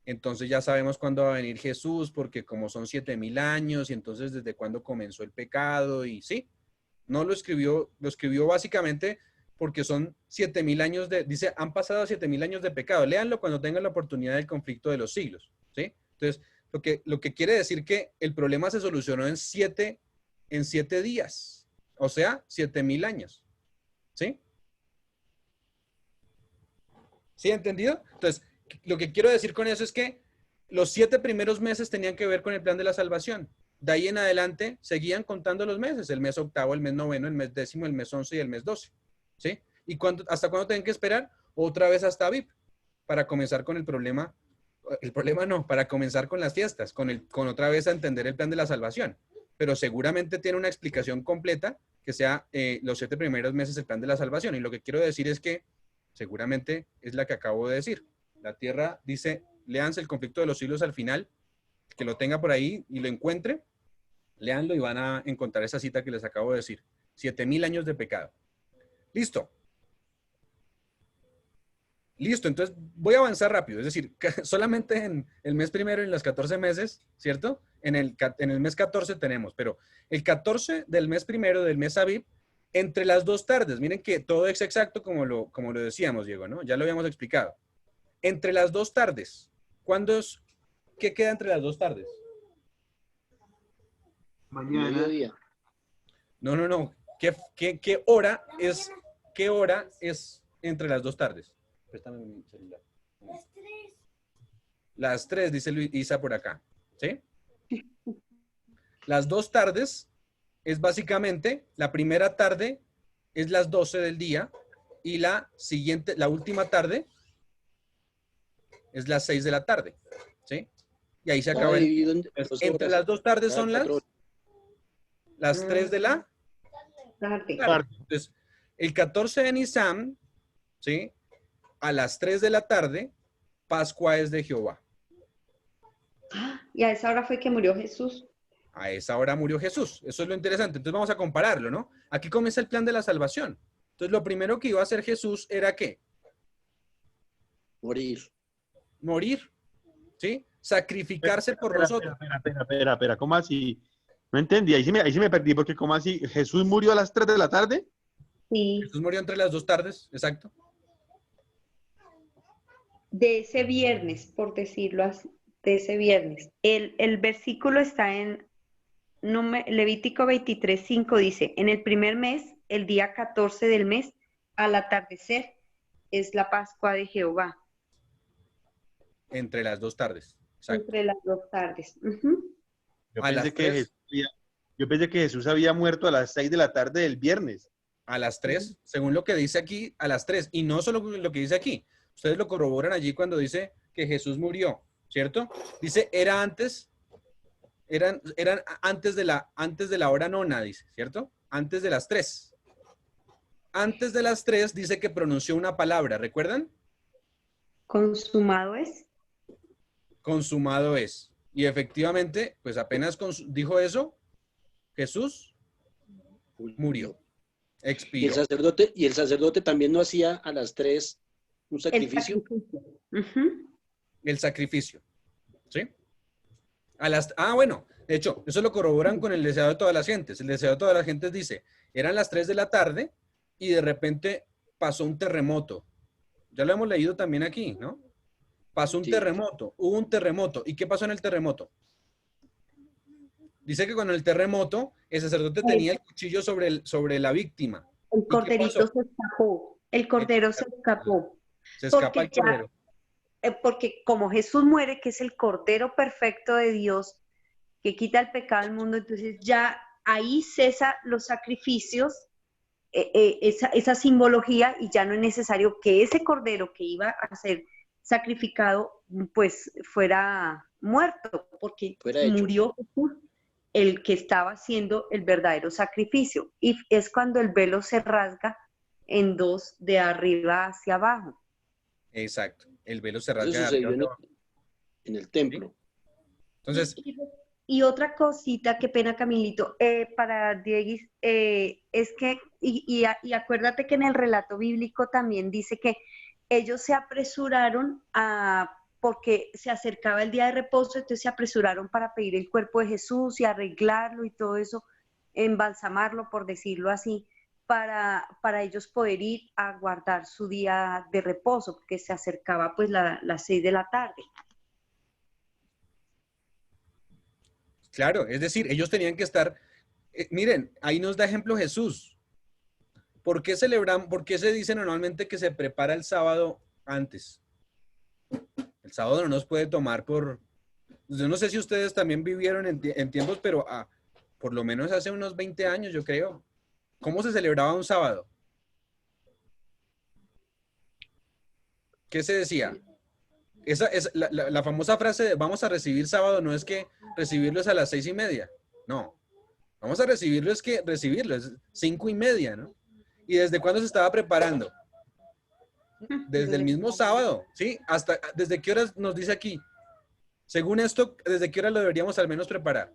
entonces ya sabemos cuándo va a venir Jesús, porque como son 7,000 años, y entonces desde cuándo comenzó el pecado, y sí, no lo escribió básicamente porque son 7,000 años dice, han pasado 7,000 años de pecado. Léanlo cuando tengan la oportunidad del conflicto de los siglos, ¿sí? Entonces, lo que quiere decir que el problema se solucionó en 7 días, o sea, 7,000 años, ¿sí? ¿Sí entendido? Entonces, lo que quiero decir con eso es que los 7 primeros meses tenían que ver con el plan de la salvación. De ahí en adelante seguían contando los meses, el mes octavo, el mes noveno, el mes décimo, el mes 11 y el mes 12. ¿Sí? ¿Y hasta cuándo tienen que esperar? Otra vez hasta Aviv, para comenzar con el problema no, para comenzar con las fiestas, con otra vez a entender el plan de la salvación. Pero seguramente tiene una explicación completa que sea los 7 primeros meses del plan de la salvación. Y lo que quiero decir es que seguramente es la que acabo de decir. La tierra dice, léanse el conflicto de los siglos al final, que lo tenga por ahí y lo encuentre, léanlo y van a encontrar esa cita que les acabo de decir. 7.000 años de pecado. Listo. Listo, entonces voy a avanzar rápido. Es decir, solamente en el mes primero, en los 14 meses, ¿cierto? En el mes 14 tenemos, pero el 14 del mes primero, del mes Abib, entre las 2 tardes, miren que todo es exacto como lo decíamos, Diego, ¿no? Ya lo habíamos explicado. Entre las 2 tardes, ¿qué queda entre las 2 tardes? Mañana. Mediodía. No. ¿Qué hora es entre las 2 tardes? Préstame mi celular. Las 3, dice Isa por acá. ¿Sí? Las 2 tardes es básicamente, la primera tarde es las 12 del día y la última tarde es las 6 de la tarde. ¿Sí? Y ahí se acaba. Entre las 2 tardes son las 3 de la tarde. Entonces, el 14 de Nisan, ¿sí? A las 3 de la tarde, Pascua es de Jehová. Y a esa hora fue que murió Jesús. A esa hora murió Jesús. Eso es lo interesante. Entonces vamos a compararlo, ¿no? Aquí comienza el plan de la salvación. Entonces lo primero que iba a hacer Jesús era ¿qué? Morir. ¿Sí? Sacrificarse por nosotros. Espera, ¿cómo así? No entendí, ahí sí me perdí, porque ¿cómo así? ¿Jesús murió a las 3 de la tarde? Sí. Jesús murió entre las 2 tardes, exacto. De ese viernes, por decirlo así, de ese viernes. El versículo está en Levítico 23:5, dice, en el primer mes, el día 14 del mes, al atardecer, es la Pascua de Jehová. Entre las 2 tardes. Exacto. Entre las 2 tardes. Uh-huh. Yo pensé que Jesús había muerto a las 6 de la tarde del viernes. A las 3, según lo que dice aquí, a las 3. Y no solo lo que dice aquí. Ustedes lo corroboran allí cuando dice que Jesús murió, ¿cierto? Dice, eran antes de la hora nona, dice, ¿cierto? Antes de las 3. Antes de las 3 dice que pronunció una palabra, ¿recuerdan? Consumado es. Consumado es. Y efectivamente, pues apenas dijo eso, Jesús murió. Expiró. Y el sacerdote también no hacía a las 3 un sacrificio. El sacrificio. ¿Sí? Bueno, de hecho, eso lo corroboran con el deseado de todas las gentes. El deseado de todas las gentes dice, eran las 3 de la tarde y de repente pasó un terremoto. Ya lo hemos leído también aquí, ¿no? Pasó un terremoto, hubo un terremoto. ¿Y qué pasó en el terremoto? Dice que con el terremoto, el sacerdote tenía el cuchillo sobre la víctima. El corderito se escapó. El cordero se escapó. Se escapa el cordero. Porque como Jesús muere, que es el cordero perfecto de Dios, que quita el pecado del mundo, entonces ya ahí cesa los sacrificios, esa simbología, y ya no es necesario que ese cordero que iba a ser sacrificado, pues fuera muerto, porque murió Jesús, el que estaba haciendo el verdadero sacrificio. Y es cuando el velo se rasga en 2 de arriba hacia abajo. Exacto. El velo se rasga. Eso sucedió en el templo. ¿Sí? Entonces. Y otra cosita, qué pena, Camilito, para Diego, es que, y acuérdate que en el relato bíblico también dice que ellos se apresuraron porque se acercaba el día de reposo, entonces se apresuraron para pedir el cuerpo de Jesús y arreglarlo y todo eso, embalsamarlo, por decirlo así, para ellos poder ir a guardar su día de reposo, porque se acercaba pues las 6 de la tarde. Claro, es decir, ellos tenían que estar, miren, ahí nos da ejemplo Jesús. ¿Por qué se dice normalmente que se prepara el sábado antes? El sábado no nos puede tomar yo no sé si ustedes también vivieron en tiempos, pero por lo menos hace unos 20 años, yo creo. ¿Cómo se celebraba un sábado? ¿Qué se decía? La famosa frase de vamos a recibir sábado no es que recibirlo es a las 6:30. No. Vamos a recibirlo es 5:30, ¿no? ¿Y desde cuándo se estaba preparando? Desde el mismo sábado, ¿sí? ¿Hasta desde qué horas nos dice aquí? Según esto, ¿desde qué hora lo deberíamos al menos preparar?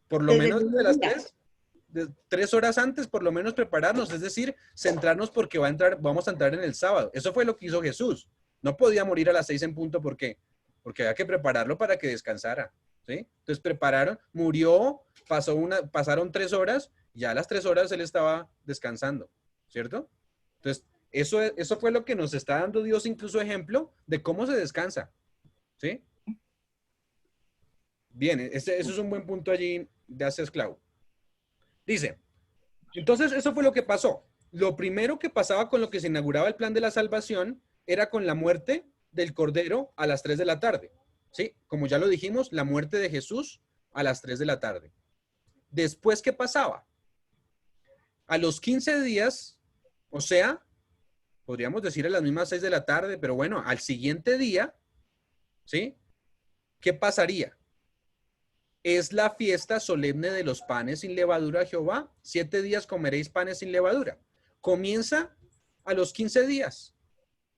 Por lo Desde el menos mismo desde las día. 3 horas antes, por lo menos prepararnos, es decir, centrarnos porque vamos a entrar en el sábado. Eso fue lo que hizo Jesús. No podía morir a las 6 en punto, ¿por qué? Porque había que prepararlo para que descansara, ¿sí? Entonces prepararon, murió, pasaron 3 horas, ya a las 3 horas él estaba descansando, ¿cierto? Entonces, eso fue lo que nos está dando Dios, incluso ejemplo de cómo se descansa, ¿sí? Bien, eso es un buen punto allí de hacer esclavo. Dice, entonces eso fue lo que pasó. Lo primero que pasaba con lo que se inauguraba el plan de la salvación era con la muerte del Cordero a las 3 de la tarde. ¿Sí? Como ya lo dijimos, la muerte de Jesús a las 3 de la tarde. Después, ¿qué pasaba? A los 15 días, o sea, podríamos decir a las mismas 6 de la tarde, pero bueno, al siguiente día, ¿sí? ¿Qué pasaría? Es la fiesta solemne de los panes sin levadura a Jehová. 7 días comeréis panes sin levadura. Comienza a los 15 días,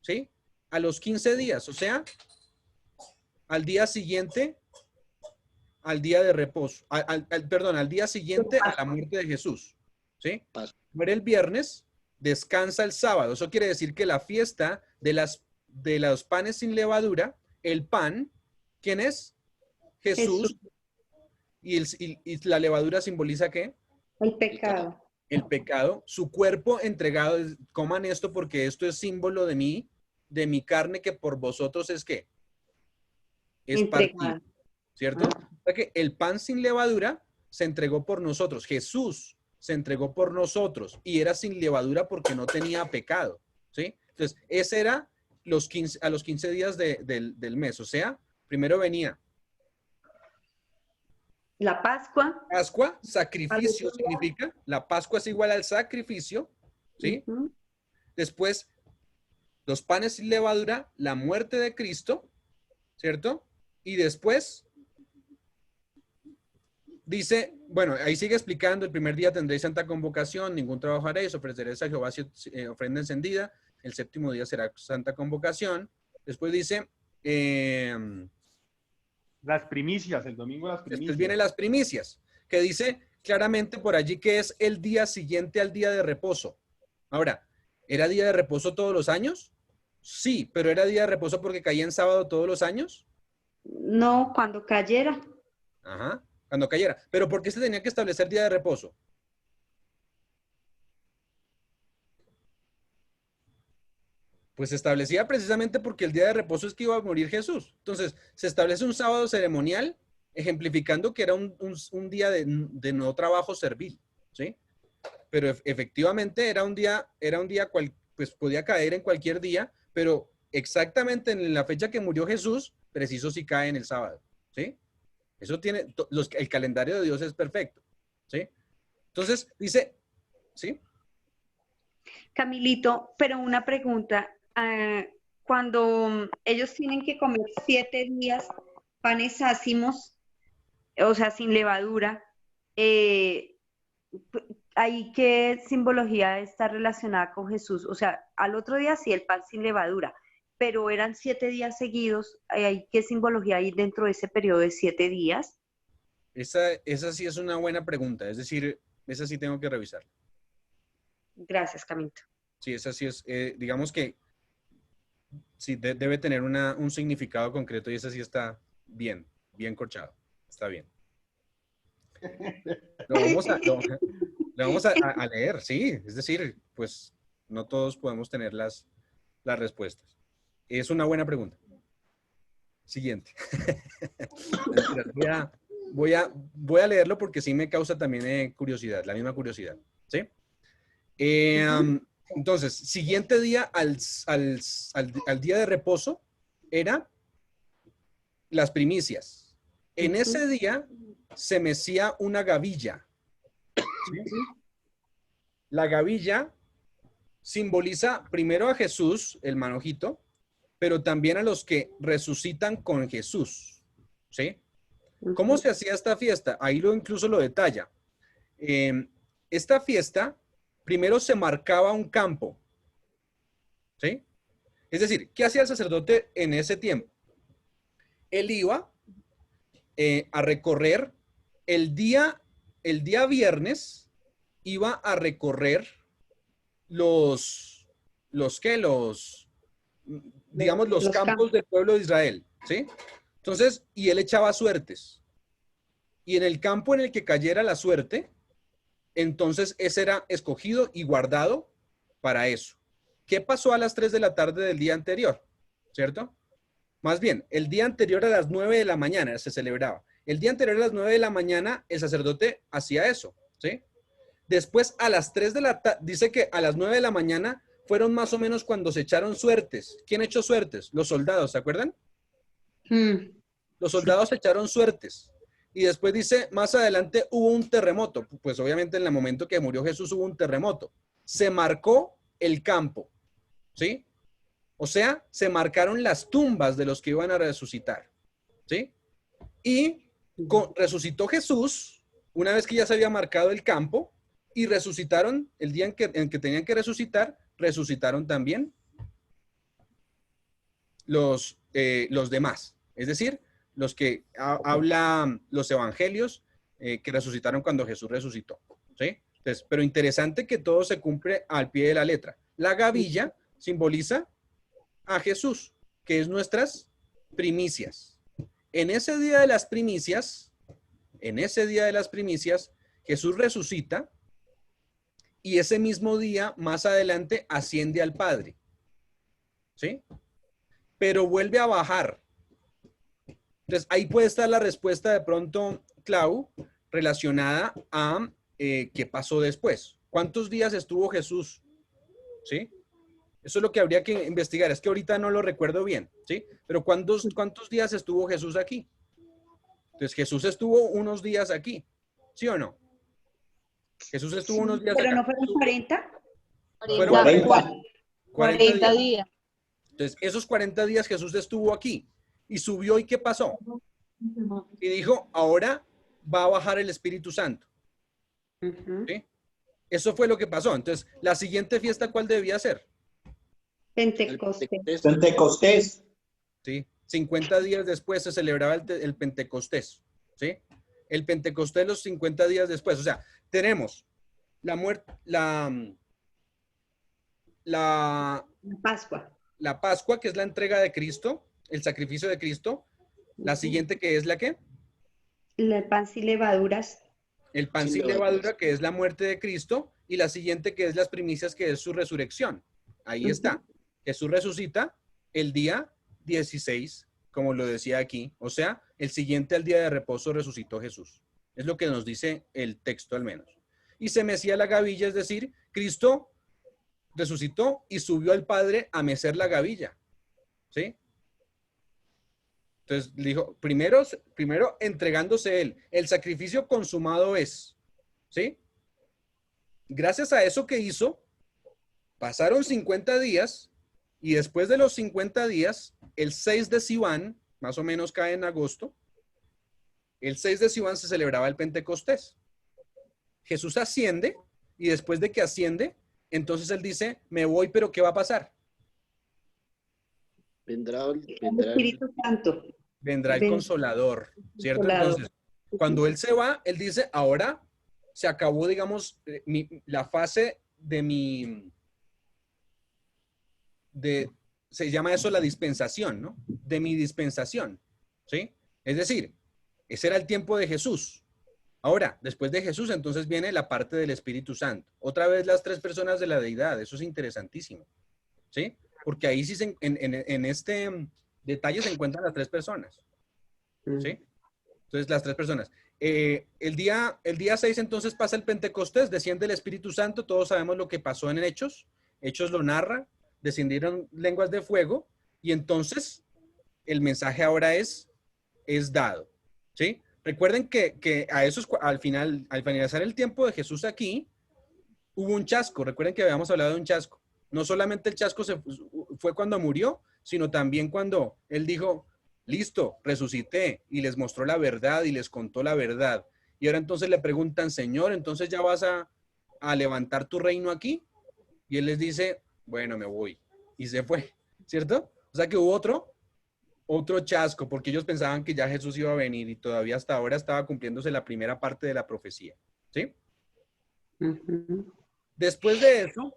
¿sí? A los 15 días, o sea, al día siguiente, al día de reposo, perdón, al día siguiente a la muerte de Jesús, ¿sí? Muere el viernes, descansa el sábado. Eso quiere decir que la fiesta de los panes sin levadura, el pan, ¿quién es? Jesús. ¿Y la levadura simboliza qué? El pecado. El pecado. Su cuerpo entregado. Coman esto porque esto es símbolo de mí, de mi carne, que por vosotros es ¿qué? Es partido, ¿cierto? O sea que el pan sin levadura se entregó por nosotros. Jesús se entregó por nosotros y era sin levadura porque no tenía pecado, ¿sí? Entonces, ese era a los 15 días del mes. O sea, primero venía la Pascua. Pascua, sacrificio significa, la Pascua es igual al sacrificio, ¿sí? Después, los panes sin levadura, la muerte de Cristo, ¿cierto? Y después, dice, bueno, ahí sigue explicando, el primer día tendréis santa convocación, ningún trabajo haréis, ofreceréis a Jehová ofrenda encendida, el séptimo día será santa convocación. Después dice, las primicias, el domingo las primicias. Después vienen las primicias, que dice claramente por allí que es el día siguiente al día de reposo. Ahora, ¿era día de reposo todos los años? Sí, pero ¿era día de reposo porque caía en sábado todos los años? No, cuando cayera. Ajá, cuando cayera. ¿Pero por qué se tenía que establecer día de reposo? Pues se establecía precisamente porque el día de reposo es que iba a morir Jesús. Entonces, se establece un sábado ceremonial ejemplificando que era un día de no trabajo servil, ¿sí? Pero efectivamente era un día pues podía caer en cualquier día, pero exactamente en la fecha que murió Jesús, preciso si cae en el sábado, ¿sí? Eso tiene, el calendario de Dios es perfecto, ¿sí? Entonces, dice, ¿sí? Camilito, pero una pregunta. Cuando ellos tienen que comer 7 días panes ácimos, o sea, sin levadura, ¿ahí qué simbología está relacionada con Jesús? O sea, al otro día sí el pan sin levadura, pero eran 7 días seguidos. ¿Qué simbología hay dentro de ese periodo de 7 días? Esa sí es una buena pregunta, es decir, esa sí tengo que revisar. Gracias, Camito. Sí, esa sí es, digamos que sí, debe tener un significado concreto y esa sí está bien corchado. Está bien. Lo vamos a leer, sí. Es decir, pues no todos podemos tener las respuestas. Es una buena pregunta. Siguiente. Voy a leerlo porque sí me causa también curiosidad, la misma curiosidad. ¿Sí? Entonces, siguiente día al día de reposo era las primicias. En ese día se mecía una gavilla. ¿Sí? La gavilla simboliza primero a Jesús, el manojito, pero también a los que resucitan con Jesús. ¿Sí? ¿Cómo se hacía esta fiesta? Ahí incluso lo detalla. Esta fiesta, primero se marcaba un campo, ¿Sí? Es decir, ¿qué hacía el sacerdote en ese tiempo? Él iba a recorrer el día viernes, iba a recorrer digamos, los Los campos del pueblo de Israel, ¿sí? Entonces, y él echaba suertes. Y en el campo en el que cayera la suerte, entonces ese era escogido y guardado para eso. ¿Qué pasó a las 3 de la tarde del día anterior? ¿Cierto? Más bien, el día anterior a las 9 de la mañana se celebraba. El día anterior a las 9 de la mañana el sacerdote hacía eso, ¿sí? Después a las 3 de la tarde, dice que a las 9 de la mañana fueron más o menos cuando se echaron suertes. ¿Quién echó suertes? Los soldados, ¿se acuerdan? Los soldados echaron suertes. Y después dice, más adelante hubo un terremoto. Pues obviamente en el momento que murió Jesús hubo un terremoto. Se marcó el campo, ¿sí? O sea, se marcaron las tumbas de los que iban a resucitar, ¿sí? Y resucitó Jesús una vez que ya se había marcado el campo y resucitaron el día en que tenían que resucitar, resucitaron también los demás. Es decir, los que hablan los evangelios que resucitaron cuando Jesús resucitó, ¿sí? Entonces, pero interesante que todo se cumple al pie de la letra. La gavilla simboliza a Jesús, que es nuestras primicias. En ese día de las primicias, Jesús resucita y ese mismo día, más adelante, asciende al Padre, ¿sí? Pero vuelve a bajar. Entonces, ahí puede estar la respuesta de pronto, Clau, relacionada a qué pasó después. ¿Cuántos días estuvo Jesús? ¿Sí? Eso es lo que habría que investigar. Es que ahorita no lo recuerdo bien, ¿sí? Pero ¿cuántos días estuvo Jesús aquí? Entonces, Jesús estuvo unos días aquí, ¿sí o no? Jesús estuvo unos días ¿Pero acá. no fueron 40? Fueron 40 días. Entonces, esos 40 días Jesús estuvo aquí y subió, ¿y qué pasó? Y dijo, ahora va a bajar el Espíritu Santo. ¿Sí? Eso fue lo que pasó. Entonces, la siguiente fiesta, ¿cuál debía ser? Pentecostés. ¿Sí? 50 días después se celebraba el Pentecostés. ¿Sí? El Pentecostés los 50 días después. O sea, tenemos la muerte, la Pascua. La Pascua, que es la entrega de Cristo, el sacrificio de Cristo. La siguiente, que es la ¿qué? El pan sin levaduras. El pan sin levadura, que es la muerte de Cristo. Y la siguiente, que es las primicias, que es su resurrección. Ahí está. Jesús resucita el día 16, como lo decía aquí. O sea, el siguiente al día de reposo resucitó Jesús. Es lo que nos dice el texto al menos. Y se mecía la gavilla, es decir, Cristo resucitó y subió al Padre a mecer la gavilla. ¿Sí? Entonces dijo, primero entregándose él. El sacrificio consumado es. ¿Sí? Gracias a eso que hizo, pasaron 50 días y después de los 50 días, el 6 de Sivan, más o menos cae en agosto, el 6 de Sivan se celebraba el Pentecostés. Jesús asciende y después de que asciende, entonces él dice, me voy, pero ¿qué va a pasar? Vendrá el Espíritu Santo. Vendrá el Consolador, ¿cierto? Entonces, cuando él se va, él dice, ahora se acabó, digamos, la fase se llama eso la dispensación, ¿no? De mi dispensación, ¿sí? Es decir, ese era el tiempo de Jesús. Ahora, después de Jesús, entonces viene la parte del Espíritu Santo. Otra vez las tres personas de la deidad. Eso es interesantísimo. ¿Sí? Porque ahí sí, en este detalle se encuentran las tres personas. ¿Sí? Entonces, las tres personas. El día 6, entonces, pasa el Pentecostés, desciende el Espíritu Santo. Todos sabemos lo que pasó en Hechos. Hechos lo narra. Descendieron lenguas de fuego. Y entonces, el mensaje ahora es dado. ¿Sí? Recuerden que al finalizar el tiempo de Jesús aquí, hubo un chasco. Recuerden que habíamos hablado de un chasco. No solamente el chasco fue cuando murió, sino también cuando él dijo, listo, resucité, y les mostró la verdad y les contó la verdad. Y ahora entonces le preguntan, Señor, ¿entonces ya vas a levantar tu reino aquí? Y él les dice, bueno, me voy. y se fue, ¿cierto? O sea que hubo otro chasco, porque ellos pensaban que ya Jesús iba a venir y todavía hasta ahora estaba cumpliéndose la primera parte de la profecía, ¿sí? Ujú. Después de eso,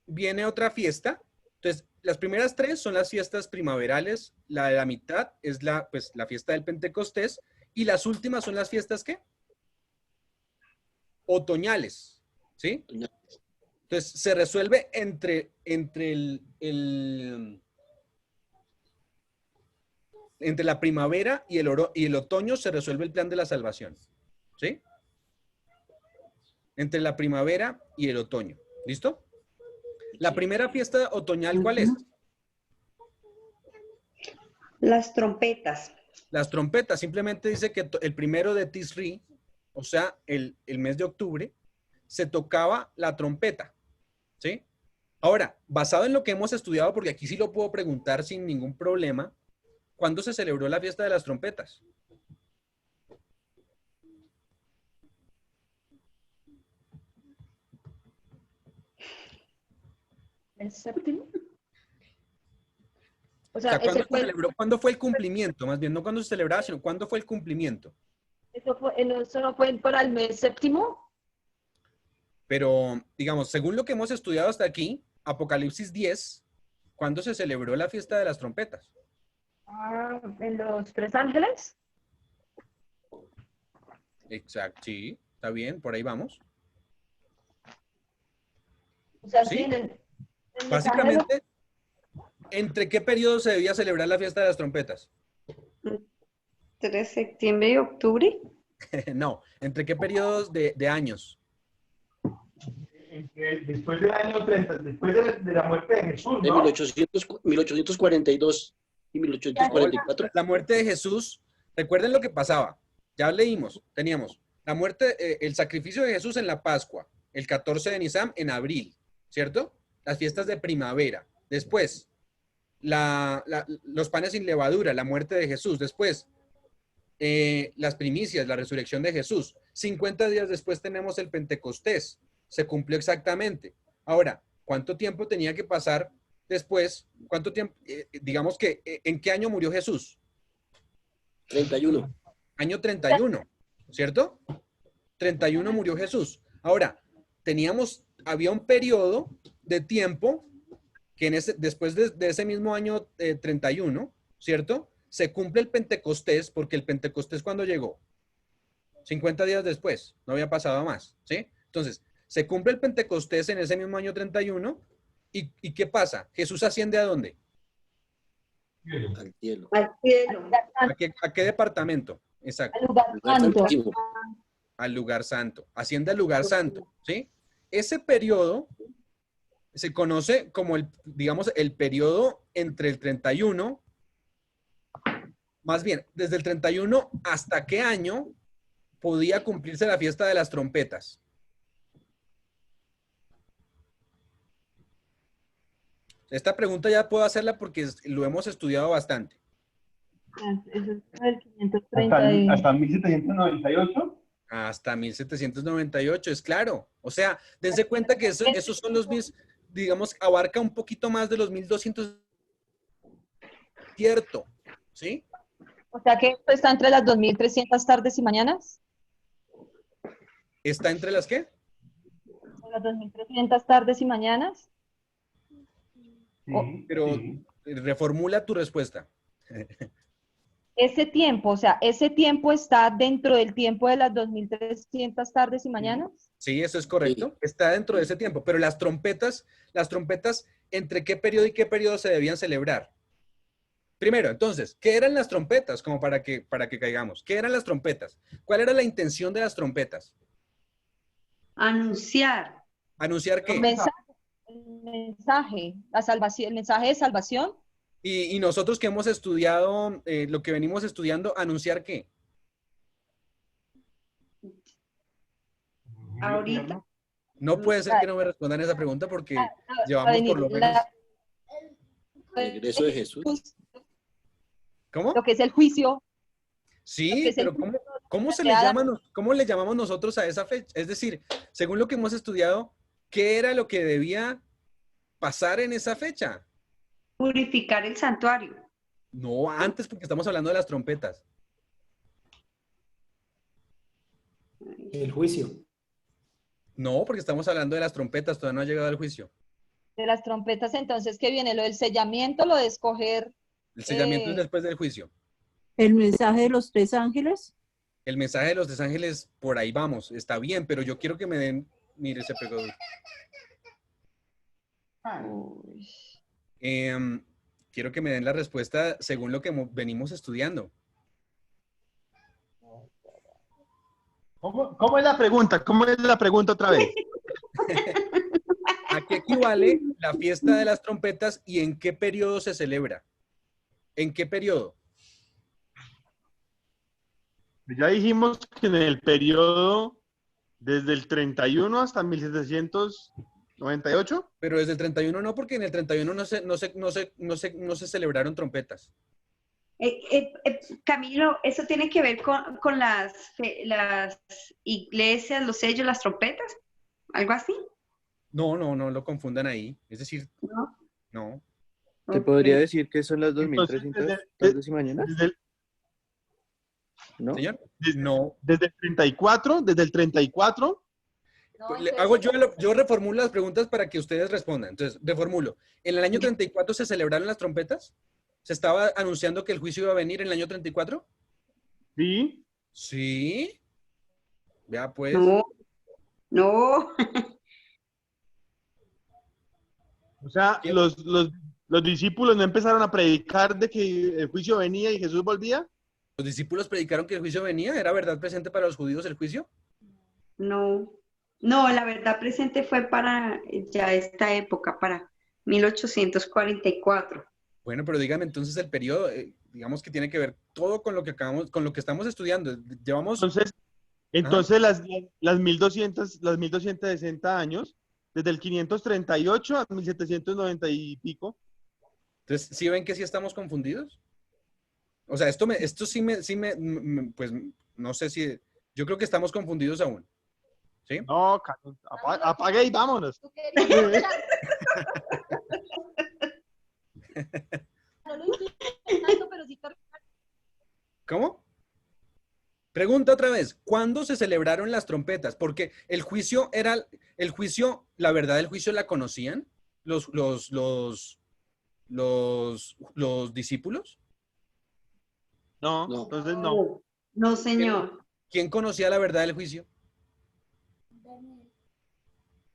viene otra fiesta. Entonces, las primeras tres son las fiestas primaverales, la de la mitad es pues, la fiesta del Pentecostés, y las últimas son las fiestas, ¿qué? Otoñales, ¿sí? Entonces, se resuelve entre la primavera y el otoño se resuelve el plan de la salvación, ¿sí? Entre la primavera y el otoño, ¿listo? La primera fiesta otoñal, ¿cuál es? Las trompetas. Las trompetas, simplemente dice que el primero de Tisri, o sea, el mes de octubre, se tocaba la trompeta, ¿sí? Ahora, basado en lo que hemos estudiado, porque aquí sí lo puedo preguntar sin ningún problema, ¿cuándo se celebró la fiesta de las trompetas? ¿El séptimo? O O sea, sea, ¿cuándo ese se fue, celebró? ¿Cuándo fue el cumplimiento? Más bien, no cuándo se celebraba, sino cuándo fue el cumplimiento. eso no fue para el mes séptimo. Pero, digamos, según lo que hemos estudiado hasta aquí, Apocalipsis 10, ¿cuándo se celebró la fiesta de las trompetas? Ah, en los Tres Ángeles. Exacto, sí, está bien, por ahí vamos. O sea, ¿Sí? sí, en el mensaje de los- Básicamente, ¿entre qué periodo se debía celebrar la fiesta de las trompetas? 3 de septiembre y octubre. No, ¿entre qué periodos de años? Después del año 30, después de la muerte de Jesús, De ¿no? 1842 y 1844. La muerte de Jesús, recuerden lo que pasaba. Ya leímos, teníamos la muerte, el sacrificio de Jesús en la Pascua, el 14 de Nisan en abril, ¿cierto? Las fiestas de primavera. Después, los panes sin levadura, la muerte de Jesús. Después, las primicias, la resurrección de Jesús. 50 días después tenemos el Pentecostés. Se cumplió exactamente. Ahora, ¿cuánto tiempo tenía que pasar después? ¿Cuánto tiempo? Digamos que, ¿en qué año murió Jesús? 31. Año 31, ¿cierto? 31 murió Jesús. Ahora, había un periodo de tiempo que después de ese mismo año 31, ¿cierto? Se cumple el Pentecostés, porque el Pentecostés, ¿cuándo llegó? 50 días después, no había pasado más, ¿sí? Entonces, se cumple el Pentecostés en ese mismo año 31, ¿y qué pasa? ¿Jesús asciende a dónde? Al cielo. Al cielo. ¿A qué departamento? Exacto, Al lugar Lugar santo. santísimo. al lugar santo. Asciende al lugar santo, ¿sí? Ese periodo se conoce como digamos, el periodo entre el 31, más bien, desde el 31 hasta qué año podía cumplirse la fiesta de las trompetas. Esta pregunta ya puedo hacerla porque lo hemos estudiado bastante. Eso es el 530 y- Hasta 1798. Hasta 1798, es claro. O sea, dense cuenta que esos son los digamos, abarca un poquito más de los 1200, cierto, ¿sí? O sea que esto está entre las 2300 tardes y mañanas. ¿Está entre las qué? Las 2300 tardes y mañanas. Sí, Pero sí. reformula tu respuesta. Ese tiempo, o sea, ese tiempo está dentro del tiempo de las 2300 tardes y mañanas. Sí, eso es correcto. Está dentro de ese tiempo. Pero las trompetas, ¿entre qué periodo y qué periodo se debían celebrar? Primero, entonces, ¿qué eran las trompetas? Como para que caigamos. ¿Qué eran las trompetas? ¿Cuál era la intención de las trompetas? Anunciar. ¿Anunciar El qué? mensaje, la salvación, el mensaje de salvación. Y nosotros que hemos estudiado, lo que venimos estudiando, ¿anunciar qué? Ahorita. No puede ser que no me respondan esa pregunta porque Va a llevamos venir por lo menos... Regreso de Jesús. ¿Cómo? Lo que es el juicio. Sí, que es el pero ¿cómo se de le Adán. llama, cómo le llamamos nosotros a esa fecha? Es decir, según lo que hemos estudiado, ¿qué era lo que debía pasar en esa fecha? Purificar el santuario. No, antes porque estamos hablando de las trompetas. El juicio. No, porque estamos hablando de las trompetas, todavía no ha llegado al juicio. De las trompetas, entonces, ¿qué viene? Lo del sellamiento, lo de escoger. El sellamiento es después del juicio. El mensaje de los 3 ángeles. El mensaje de los 3 ángeles, por ahí vamos, está bien, pero yo quiero que me den, mire, se pegó. Uy. Quiero que me den la respuesta según lo que venimos estudiando. ¿Cómo es la pregunta? ¿Cómo es la pregunta otra vez? ¿A qué equivale la fiesta de las trompetas y en qué periodo se celebra? ¿En qué periodo? Ya dijimos que en el periodo desde el 31 hasta 1798. Pero desde el 31 no, porque en el 31 no se celebraron trompetas. Camilo, ¿eso tiene que ver con las iglesias, los sellos, las trompetas? ¿Algo así? No lo confundan ahí. Es decir, ¿No? no. ¿Te Ok. podría decir que son las Entonces, 2300 tardes y mañanas? ¿No? ¿Señor? No. Desde el 34, No, Pues, entonces, yo reformulo las preguntas para que ustedes respondan. Entonces, reformulo. ¿En el año 34 se celebraron las trompetas? ¿Se estaba anunciando que el juicio iba a venir en el año 34? sí. Sí. Vea pues. No. O sea, los discípulos no empezaron a predicar de que el juicio venía y Jesús volvía. ¿Los discípulos predicaron que el juicio venía? ¿Era verdad presente para los judíos el juicio? No, la verdad presente fue para ya esta época, para 1844. Bueno, pero dígame entonces el periodo, digamos que tiene que ver todo con lo que con lo que estamos estudiando. Llevamos, Entonces las 1260 años, desde el 538 a 1790 y pico. entonces, ¿sí ven que sí estamos confundidos? O sea, esto pues, no sé si, yo creo que estamos confundidos aún. ¿Sí? No, apague y vámonos. tú querías no lo estoy pensando, pero sí te... ¿Cómo? Pregunta otra vez, ¿cuándo se celebraron las trompetas? Porque el juicio, la verdad del juicio la conocían los discípulos. No, No. entonces no. No, señor. ¿Quién conocía la verdad del juicio?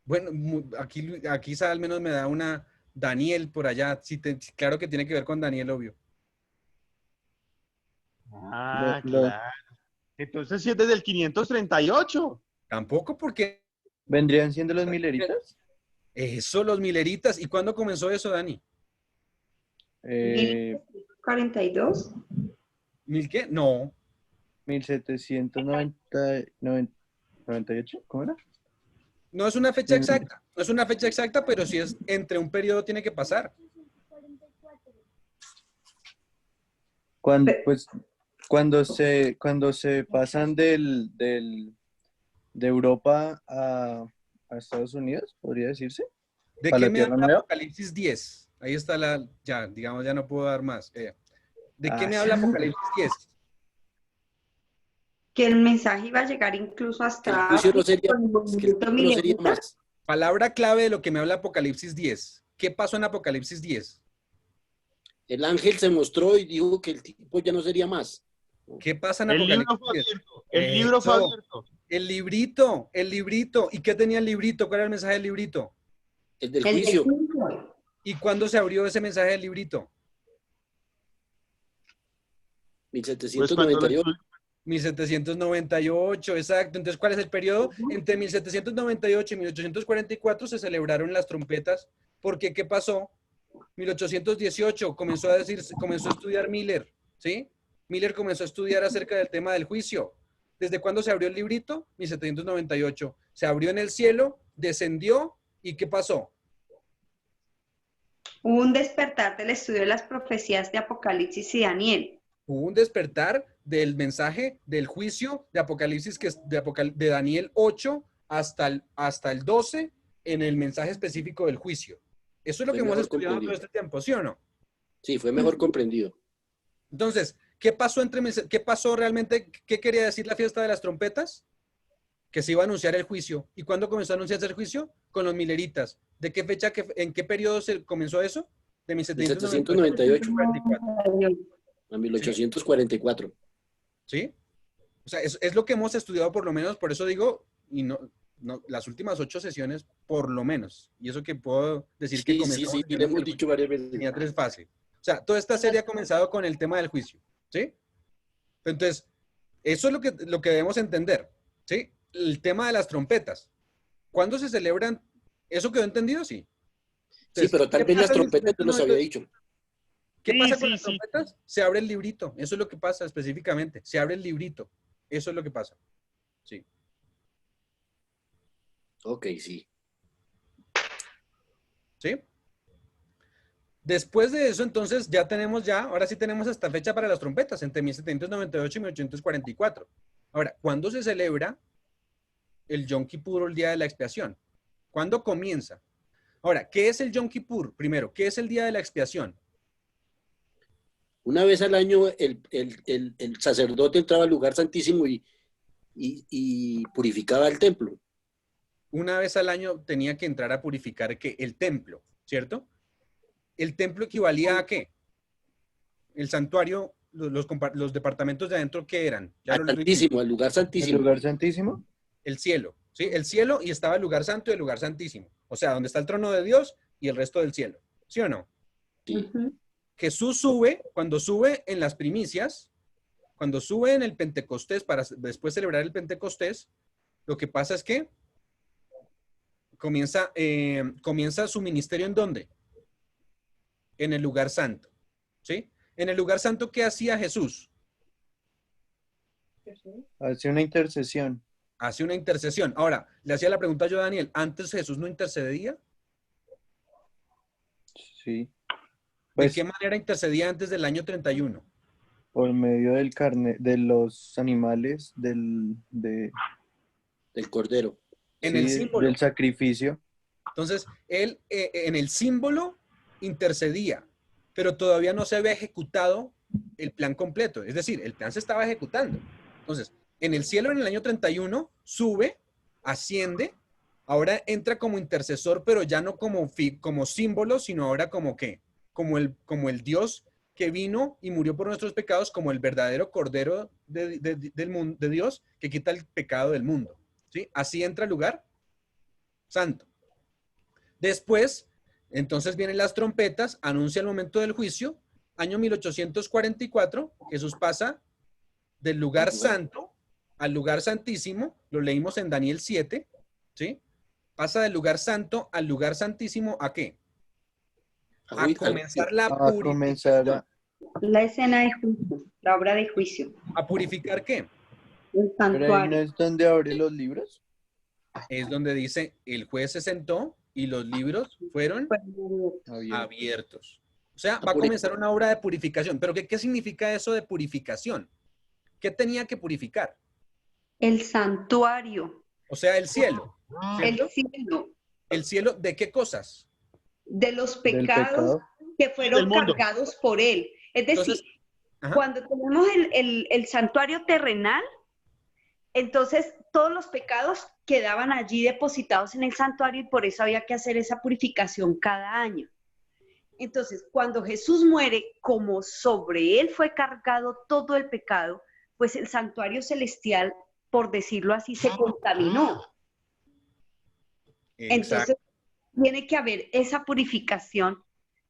Bueno, aquí al menos me da una Daniel por allá. Sí, claro que tiene que ver con Daniel, obvio. Ah, Lo- claro. Entonces sí es desde el 538. Tampoco porque ¿Vendrían siendo los mileritas? eso, los mileritas. ¿Y cuándo comenzó eso, Dani? 42. ¿Mil qué? No. 1798, ¿cómo era? No es una fecha exacta. No es una fecha exacta, pero sí es entre un periodo tiene que pasar. Cuando se pasan de Europa a Estados Unidos, podría decirse. ¿De ¿Para qué la me Tierra habla Nueva? Apocalipsis 10? Ahí está digamos, ya no puedo dar más. ¿De qué me Ah, habla sí. Apocalipsis 10? Que el mensaje iba a llegar incluso Que el hasta juicio no sería, con el que el movimiento juicio no sería milenista. más. Palabra clave de lo que me habla Apocalipsis 10. ¿Qué pasó en Apocalipsis 10? El ángel se mostró y dijo que el tipo ya no sería más. ¿Qué pasa en El libro Apocalipsis fue 10? abierto. El libro fue Eso. abierto. El librito. ¿Y qué tenía el librito? ¿Cuál era el mensaje del librito? El del El juicio. juicio. ¿Y cuándo se abrió ese mensaje del librito? 1798. 1798, exacto. Entonces, ¿cuál es el periodo? Entre 1798 y 1844 se celebraron las trompetas. Porque, ¿qué pasó? 1818 comenzó a estudiar Miller, ¿sí? Miller comenzó a estudiar acerca del tema del juicio. ¿Desde cuándo se abrió el librito? 1798. Se abrió en el cielo, descendió, ¿y qué pasó? Hubo un despertar del estudio de las profecías de Apocalipsis y Daniel. Hubo un despertar del mensaje del juicio de Apocalipsis, que es de Daniel 8 hasta el 12, en el mensaje específico del juicio. Eso es lo Fue que hemos mejor estudiado todo comprendido. este tiempo, ¿sí o no? Sí, fue mejor comprendido. Entonces, ¿qué pasó realmente? ¿Qué quería decir la fiesta de las trompetas? Que se iba a anunciar el juicio. ¿Y cuándo comenzó a anunciarse el juicio? Con los mileritas. ¿De qué fecha, en qué periodo se comenzó eso? De 1798 a 1798 a 1844. ¿Sí? O sea, es lo que hemos estudiado por lo menos, por eso digo, y las últimas 8 sesiones, por lo menos. Y eso que puedo decir que comenzó. Sí, lo hemos dicho varias veces. Tenía 3 fases. O sea, toda esta serie ha comenzado con el tema del juicio. ¿Sí? Entonces, eso es lo que debemos entender. ¿Sí? El tema de las trompetas. ¿Cuándo se celebran? ¿Eso quedó entendido? Sí. Entonces, sí, pero tal vez las trompetas no los había dicho. ¿Qué pasa con las trompetas? Se abre el librito. Eso es lo que pasa específicamente. Se abre el librito. Eso es lo que pasa. Sí. Ok, sí. ¿Sí? Después de eso, entonces, ahora sí tenemos esta fecha para las trompetas, entre 1798 y 1844. Ahora, ¿cuándo se celebra el Yom Kippur o el Día de la Expiación? ¿Cuándo comienza? Ahora, ¿qué es el Yom Kippur? Primero, ¿qué es el Día de la Expiación? Una vez al año el sacerdote entraba al lugar santísimo y purificaba el templo. Una vez al año tenía que entrar a purificar el templo, ¿cierto? ¿El templo equivalía a qué? El santuario, los departamentos de adentro, ¿qué eran? Al santísimo, al lugar santísimo. ¿El lugar santísimo? El cielo, ¿sí? El cielo, y estaba el lugar santo y el lugar santísimo. O sea, donde está el trono de Dios y el resto del cielo. ¿Sí o no? Sí. Jesús sube, cuando sube en las primicias, cuando sube en el Pentecostés, para después celebrar el Pentecostés, lo que pasa es que comienza su ministerio ¿en dónde? En el lugar santo, ¿sí? En el lugar santo, ¿qué hacía Jesús? Hace una intercesión. Hace una intercesión. Ahora, le hacía la pregunta yo a Daniel, ¿antes Jesús no intercedía? Sí. ¿De qué manera intercedía antes del año 31? Por medio del de los animales, del cordero. En el símbolo. Del sacrificio. Entonces, él en el símbolo intercedía, pero todavía no se había ejecutado el plan completo. Es decir, el plan se estaba ejecutando. Entonces, en el cielo en el año 31 sube, asciende, ahora entra como intercesor, pero ya no como símbolo, sino ahora como ¿qué? Como el Dios que vino y murió por nuestros pecados, como el verdadero Cordero de Dios que quita el pecado del mundo. ¿Sí? Así entra al lugar santo. Después, entonces vienen las trompetas, anuncia el momento del juicio. Año 1844, Jesús pasa del lugar santo al lugar santísimo, lo leímos en Daniel 7, ¿sí? Pasa del lugar santo al lugar santísimo, ¿a qué? A comenzar la purificación. La escena de juicio, la obra de juicio. ¿A purificar qué? El ¿Pero ahí no santuario. es donde abre los libros? Es donde dice, el juez se sentó y los libros fueron abiertos. O sea, va a comenzar una obra de purificación. ¿Pero qué significa eso de purificación? ¿Qué tenía que purificar? El santuario. O sea, el cielo. ¿cierto? El cielo. ¿El cielo de qué cosas? De los pecados que fueron cargados por él. Es decir, entonces, cuando tenemos el santuario terrenal, entonces todos los pecados quedaban allí depositados en el santuario y por eso había que hacer esa purificación cada año. Entonces, cuando Jesús muere, como sobre él fue cargado todo el pecado, pues el santuario celestial, por decirlo así, se contaminó. Entonces, tiene que haber esa purificación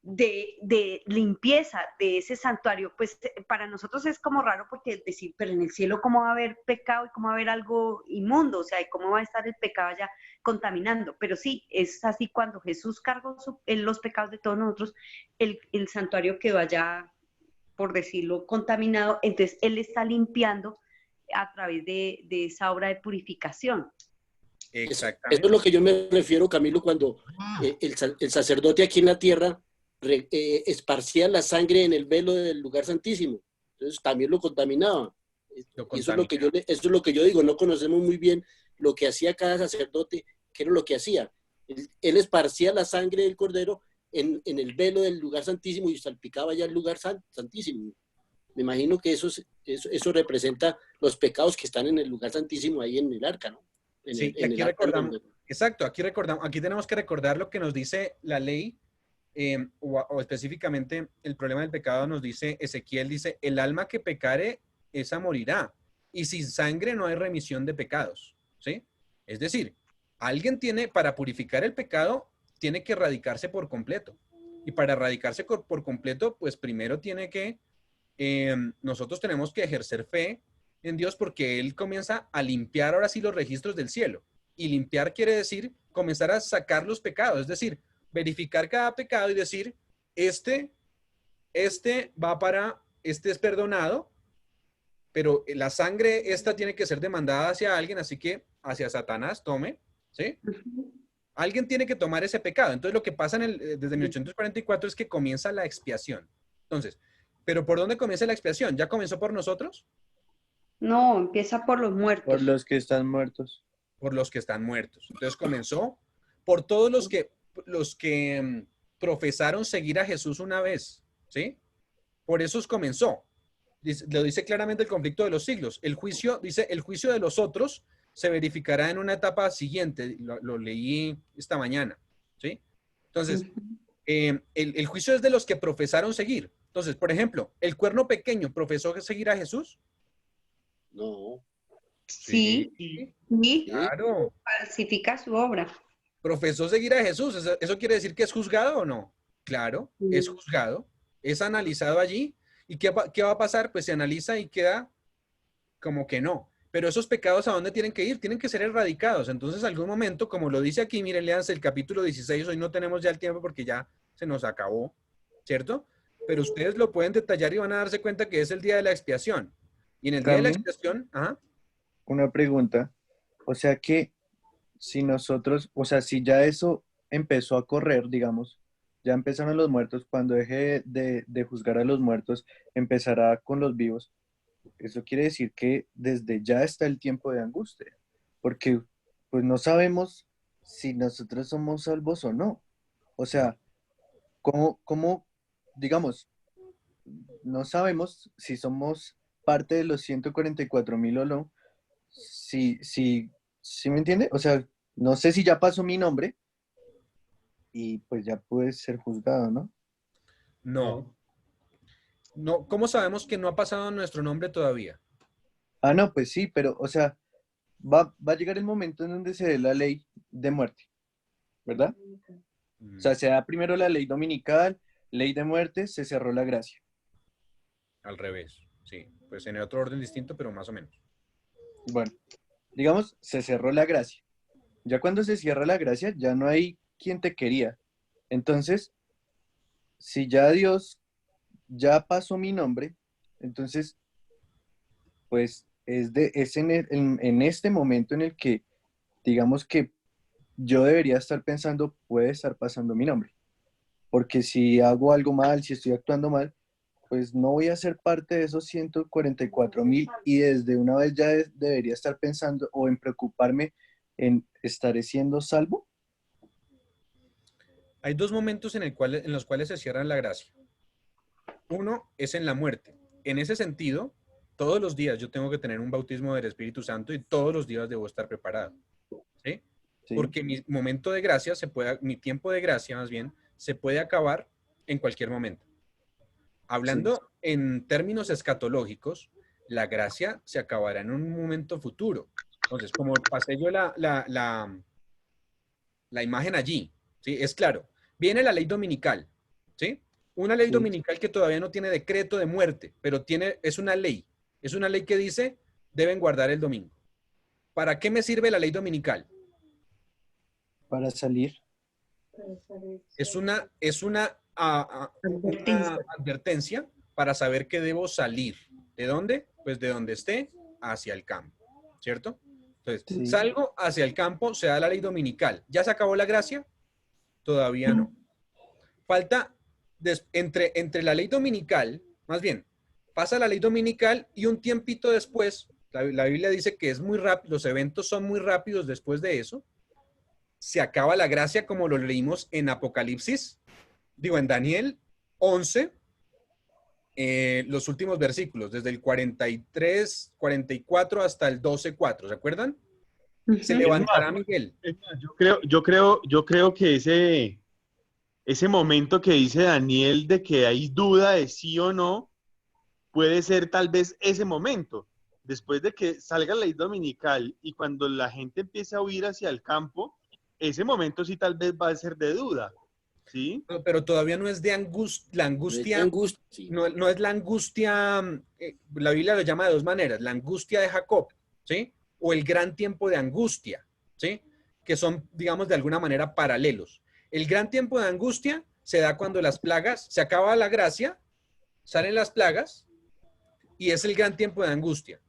de limpieza de ese santuario. Pues para nosotros es como raro porque decir, pero en el cielo ¿cómo va a haber pecado y cómo va a haber algo inmundo? O sea, ¿y cómo va a estar el pecado allá contaminando? Pero sí, es así cuando Jesús cargó los pecados de todos nosotros, el santuario quedó allá, por decirlo, contaminado. Entonces, Él está limpiando a través de esa obra de purificación. Exactamente. Eso es lo que yo me refiero, Camilo, cuando el sacerdote aquí en la tierra esparcía la sangre en el velo del lugar santísimo. Entonces también lo contaminaba. Eso es lo que yo digo, no conocemos muy bien lo que hacía cada sacerdote, qué era lo que hacía. Él esparcía la sangre del cordero en el velo del lugar santísimo y salpicaba ya el lugar santísimo. Me imagino que eso representa los pecados que están en el lugar santísimo ahí en el arca, ¿no? Sí, y aquí recordamos, exacto, aquí tenemos que recordar lo que nos dice la ley, o específicamente el problema del pecado nos dice, Ezequiel dice, el alma que pecare, esa morirá, y sin sangre no hay remisión de pecados, ¿sí? Es decir, alguien tiene, para purificar el pecado, tiene que erradicarse por completo, y para erradicarse por completo, pues primero tiene que, nosotros tenemos que ejercer fe en Dios porque Él comienza a limpiar ahora sí los registros del cielo. Y limpiar quiere decir comenzar a sacar los pecados, es decir, verificar cada pecado y decir, este es perdonado, pero la sangre esta tiene que ser demandada hacia alguien, así que hacia Satanás tome, ¿sí? Alguien tiene que tomar ese pecado. Entonces lo que pasa desde 1844 es que comienza la expiación. Entonces, ¿pero por dónde comienza la expiación? ¿Ya comenzó por nosotros? No, empieza por los muertos. Por los que están muertos. Por los que están muertos. Entonces comenzó por todos los que profesaron seguir a Jesús una vez, ¿sí? Por eso comenzó. Lo dice claramente el conflicto de los siglos. El juicio, dice, el juicio de los otros se verificará en una etapa siguiente. Lo leí esta mañana, ¿sí? Entonces, el juicio es de los que profesaron seguir. Entonces, por ejemplo, ¿el cuerno pequeño profesó seguir a Jesús? No. Sí. Claro. Falsifica su obra. Profesó seguir a Jesús. ¿Eso quiere decir que es juzgado o no? Claro, es juzgado. Es analizado allí. ¿Y qué va a pasar? Pues se analiza y queda como que no. Pero esos pecados, ¿a dónde tienen que ir? Tienen que ser erradicados. Entonces, algún momento, como lo dice aquí, miren, léanse el capítulo 16. Hoy no tenemos ya el tiempo porque ya se nos acabó, ¿cierto? Pero ustedes lo pueden detallar y van a darse cuenta que es el día de la expiación. Y en el día de la expiación, una pregunta. O sea que si nosotros, o sea, si ya eso empezó a correr, digamos, ya empezaron los muertos, cuando deje de juzgar a los muertos, empezará con los vivos. Eso quiere decir que desde ya está el tiempo de angustia, porque pues no sabemos si nosotros somos salvos o no. O sea, ¿cómo, digamos, no sabemos si somos parte de los 144,000 o no? ¿Sí me entiende? O sea, no sé si ya pasó mi nombre y pues ya puede ser juzgado, ¿no? No. No, ¿cómo sabemos que no ha pasado nuestro nombre todavía? Ah, no, pues sí, pero, o sea, va a llegar el momento en donde se dé la ley de muerte, ¿verdad? O sea, se da primero la ley dominical, ley de muerte, se cerró la gracia. Al revés, sí. Pues en otro orden distinto, pero más o menos. Bueno, digamos, se cerró la gracia. Ya cuando se cierra la gracia, ya no hay quien te quería. Entonces, si ya Dios ya pasó mi nombre, entonces, pues es en este momento en el que, digamos que yo debería estar pensando, puede estar pasando mi nombre. Porque si hago algo mal, si estoy actuando mal, pues no voy a ser parte de esos 144,000 y desde una vez ya debería estar pensando o en preocuparme en ¿estaré siendo salvo? Hay dos momentos en los cuales se cierra la gracia. Uno es en la muerte. En ese sentido, todos los días yo tengo que tener un bautismo del Espíritu Santo y todos los días debo estar preparado. ¿Sí? Sí. Porque mi momento de gracia mi tiempo de gracia más bien, se puede acabar en cualquier momento. Hablando en términos escatológicos, la gracia se acabará en un momento futuro. Entonces, como pasé yo la imagen allí, ¿sí? Es claro, viene la ley dominical, ¿sí? Una ley dominical que todavía no tiene decreto de muerte, pero es una ley. Es una ley que dice, deben guardar el domingo. ¿Para qué me sirve la ley dominical? Para salir. Es una advertencia para saber que debo salir. ¿De dónde? Pues de donde esté hacia el campo, ¿cierto? Entonces, salgo hacia el campo, se da la ley dominical. ¿Ya se acabó la gracia? Todavía no. Falta entre la ley dominical, más bien, pasa la ley dominical y un tiempito después, la Biblia dice que es muy rápido, los eventos son muy rápidos después de eso, se acaba la gracia como lo leímos en Apocalipsis digo, en Daniel 11, los últimos versículos, desde el 43, 44 hasta el 12:4, ¿se acuerdan? Se Es levantará más, Miguel. yo creo que ese momento que dice Daniel de que hay duda de sí o no, puede ser tal vez ese momento, después de que salga la ley dominical y cuando la gente empiece a huir hacia el campo, ese momento sí tal vez va a ser de duda, ¿sí? Pero todavía no es de la No es de angustia, angustia, sí. no es la angustia, la Biblia lo llama de dos maneras, la angustia de Jacob, ¿sí? O el gran tiempo de angustia, ¿sí? Que son, digamos, de alguna manera paralelos. El gran tiempo de angustia se da cuando las plagas, se acaba la gracia, salen las plagas y es el gran tiempo de angustia.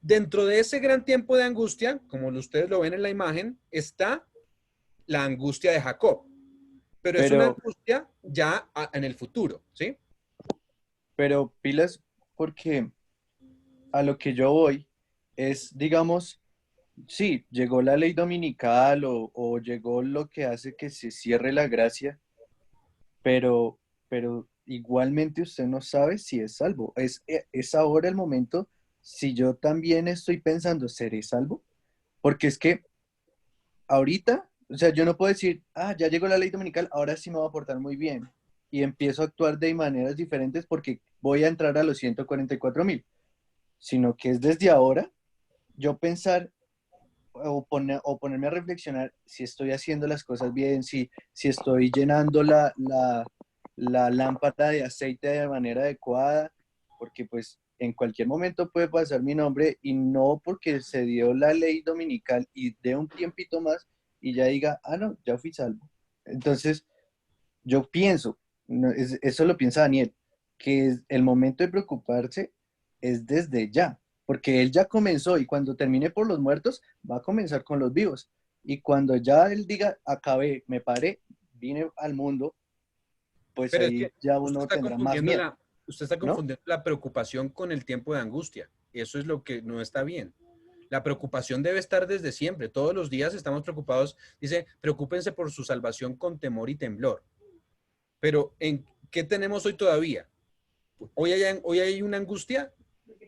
Dentro de ese gran tiempo de angustia, como ustedes lo ven en la imagen, está la angustia de Jacob. Pero es una Pero, angustia ya en el futuro, ¿sí? pero pilas, porque a lo que yo voy es, digamos, sí, llegó la ley dominical o llegó lo que hace que se cierre la gracia, pero igualmente usted no sabe si es salvo. Es ahora el momento, si yo también estoy pensando, ¿seré salvo? Porque es que ahorita, o sea, yo no puedo decir, ah, ya llegó la ley dominical, ahora sí me voy a portar muy bien. Y empiezo a actuar de maneras diferentes porque voy a entrar a los 144.000, sino que es desde ahora yo pensar o ponerme a reflexionar si estoy haciendo las cosas bien, si estoy llenando la lámpara de aceite de manera adecuada, porque pues en cualquier momento puede pasar mi nombre y no porque se dio la ley dominical y dé un tiempito más y ya diga, ah, no, ya fui salvo. Entonces, yo pienso, eso lo piensa Daniel, que el momento de preocuparse es desde ya, porque él ya comenzó y cuando termine por los muertos, va a comenzar con los vivos. Y cuando ya él diga, acabé, me paré, vine al mundo, pues Pero es ahí que ya usted uno está tendrá más confundiendo miedo, ¿no? la preocupación con el tiempo de angustia. Eso es lo que no está bien. La preocupación debe estar desde siempre. Todos los días estamos preocupados. Dice, preocúpense por su salvación con temor y temblor. Pero ¿en qué tenemos hoy todavía? Hoy hay una angustia,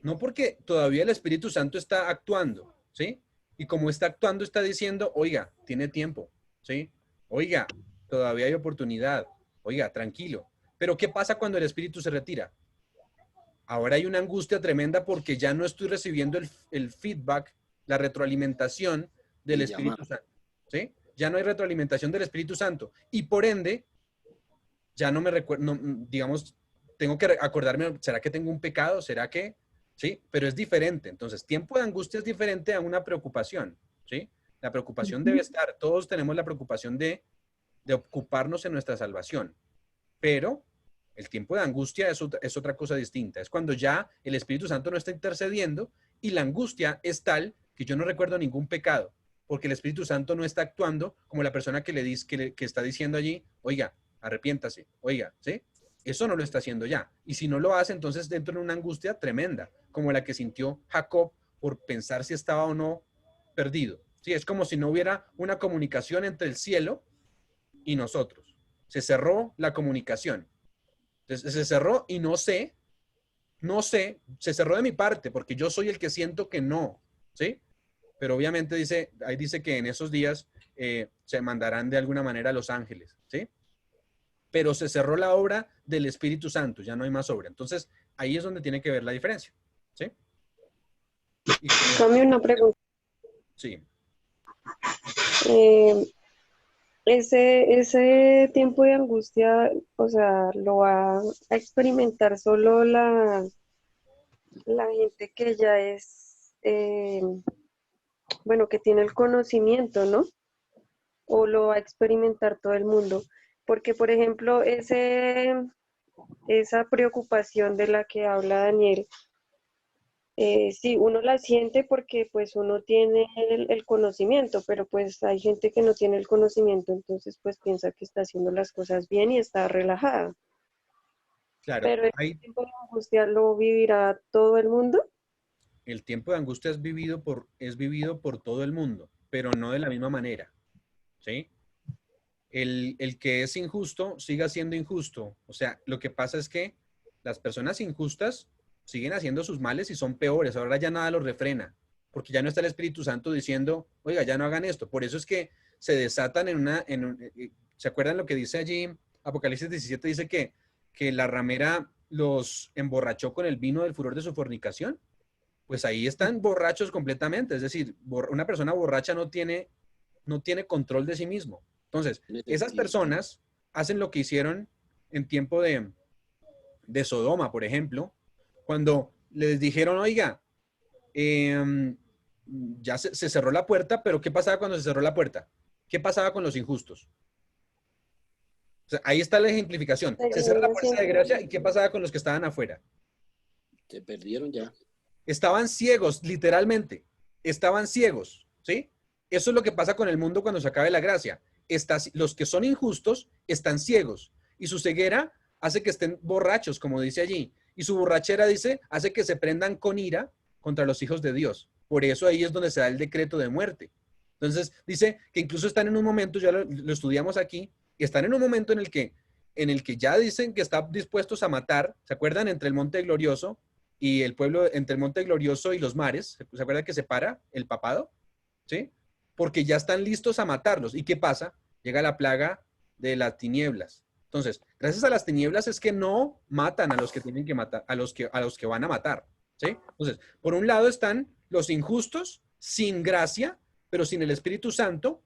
no porque todavía el Espíritu Santo está actuando, ¿sí? Y como está actuando, está diciendo, oiga, tiene tiempo, ¿sí? Oiga, todavía hay oportunidad, oiga, tranquilo. Pero ¿qué pasa cuando el Espíritu se retira? Ahora hay una angustia tremenda porque ya no estoy recibiendo el feedback, la retroalimentación del El Espíritu llamado. Santo, ¿sí? Ya no hay retroalimentación del Espíritu Santo. Y por ende, ya no me recuerdo, digamos, tengo que acordarme, ¿será que tengo un pecado? ¿Será que? ¿Sí? Pero es diferente. Entonces, tiempo de angustia es diferente a una preocupación, ¿sí? La preocupación debe estar, todos tenemos la preocupación de ocuparnos en nuestra salvación, pero el tiempo de angustia es otra cosa distinta. Es cuando ya el Espíritu Santo no está intercediendo y la angustia es tal que yo no recuerdo ningún pecado, porque el Espíritu Santo no está actuando como la persona que le dice, que está diciendo allí, oiga, arrepiéntase, oiga, ¿sí? Eso no lo está haciendo ya. Y si no lo hace, entonces dentro de una angustia tremenda, como la que sintió Jacob por pensar si estaba o no perdido. Sí, es como si no hubiera una comunicación entre el cielo y nosotros. Se cerró la comunicación. Entonces se cerró y no sé, se cerró de mi parte porque yo soy el que siento que no, ¿sí? Pero obviamente ahí dice que en esos días se mandarán de alguna manera a los ángeles, ¿sí? Pero se cerró la obra del Espíritu Santo, ya no hay más obra. Entonces ahí es donde tiene que ver la diferencia, ¿sí? Y Cami, una pregunta. sí. Eh, ese tiempo de angustia, o sea, lo va a experimentar solo la gente que ya es, bueno, que tiene el conocimiento, ¿no? O lo va a experimentar todo el mundo. Porque, por ejemplo, esa preocupación de la que habla Daniel, sí, uno la siente porque pues uno tiene el conocimiento, pero pues hay gente que no tiene el conocimiento, entonces pues piensa que está haciendo las cosas bien y está relajada. Claro, Pero el tiempo de angustia lo vivirá todo el mundo. el tiempo de angustia es vivido por todo el mundo, pero no de la misma manera, ¿sí? el que es injusto siga siendo injusto. O sea, lo que pasa es que las personas injustas siguen haciendo sus males y son peores. Ahora ya nada los refrena, porque ya no está el Espíritu Santo diciendo, oiga, ya no hagan esto. Por eso es que se desatan ¿se acuerdan lo que dice allí? Apocalipsis 17 dice que la ramera los emborrachó con el vino del furor de su fornicación. Pues ahí están borrachos completamente. Es decir, una persona borracha no tiene control de sí mismo. Entonces, esas personas hacen lo que hicieron en tiempo de Sodoma, por ejemplo, cuando les dijeron, oiga, ya se cerró la puerta, pero ¿qué pasaba cuando se cerró la puerta? ¿Qué pasaba con los injustos? O sea, ahí está la ejemplificación. Se cerró la puerta de gracia y ¿qué pasaba con los que estaban afuera? Se perdieron ya. Estaban ciegos, literalmente. Estaban ciegos, ¿sí? Eso es lo que pasa con el mundo cuando se acabe la gracia. Los que son injustos están ciegos y su ceguera hace que estén borrachos, como dice allí. Y su borrachera, dice, hace que se prendan con ira contra los hijos de Dios. Por eso ahí es donde se da el decreto de muerte. Entonces, dice que incluso están en un momento, ya lo estudiamos aquí, están en un momento en el que ya dicen que están dispuestos a matar. ¿Se acuerdan? Entre el Monte Glorioso y el pueblo, entre el Monte Glorioso y los mares. ¿Se acuerdan que separa el papado? ¿Sí? Porque ya están listos a matarlos. ¿Y qué pasa? Llega la plaga de las tinieblas. Entonces, gracias a las tinieblas es que no matan a los que tienen que matar, a los que van a matar. ¿Sí? Entonces, por un lado están los injustos sin gracia, pero sin el Espíritu Santo,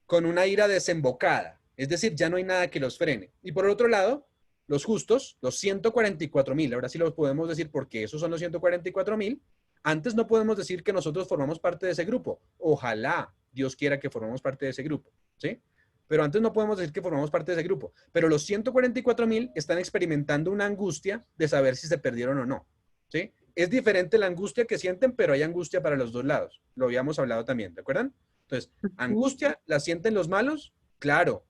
con una ira desembocada. Es decir, ya no hay nada que los frene. Y por el otro lado, los justos, los 144,000, ahora sí los podemos decir porque esos son los 144,000. Antes no podemos decir que nosotros formamos parte de ese grupo. Ojalá Dios quiera que formamos parte de ese grupo, ¿sí? Pero antes no podemos decir que formamos parte de ese grupo. Pero los 144,000 están experimentando una angustia de saber si se perdieron o no, ¿sí? Es diferente la angustia que sienten, pero hay angustia para los dos lados. Lo habíamos hablado también, ¿de acuerdo? Entonces, angustia la sienten los malos, claro,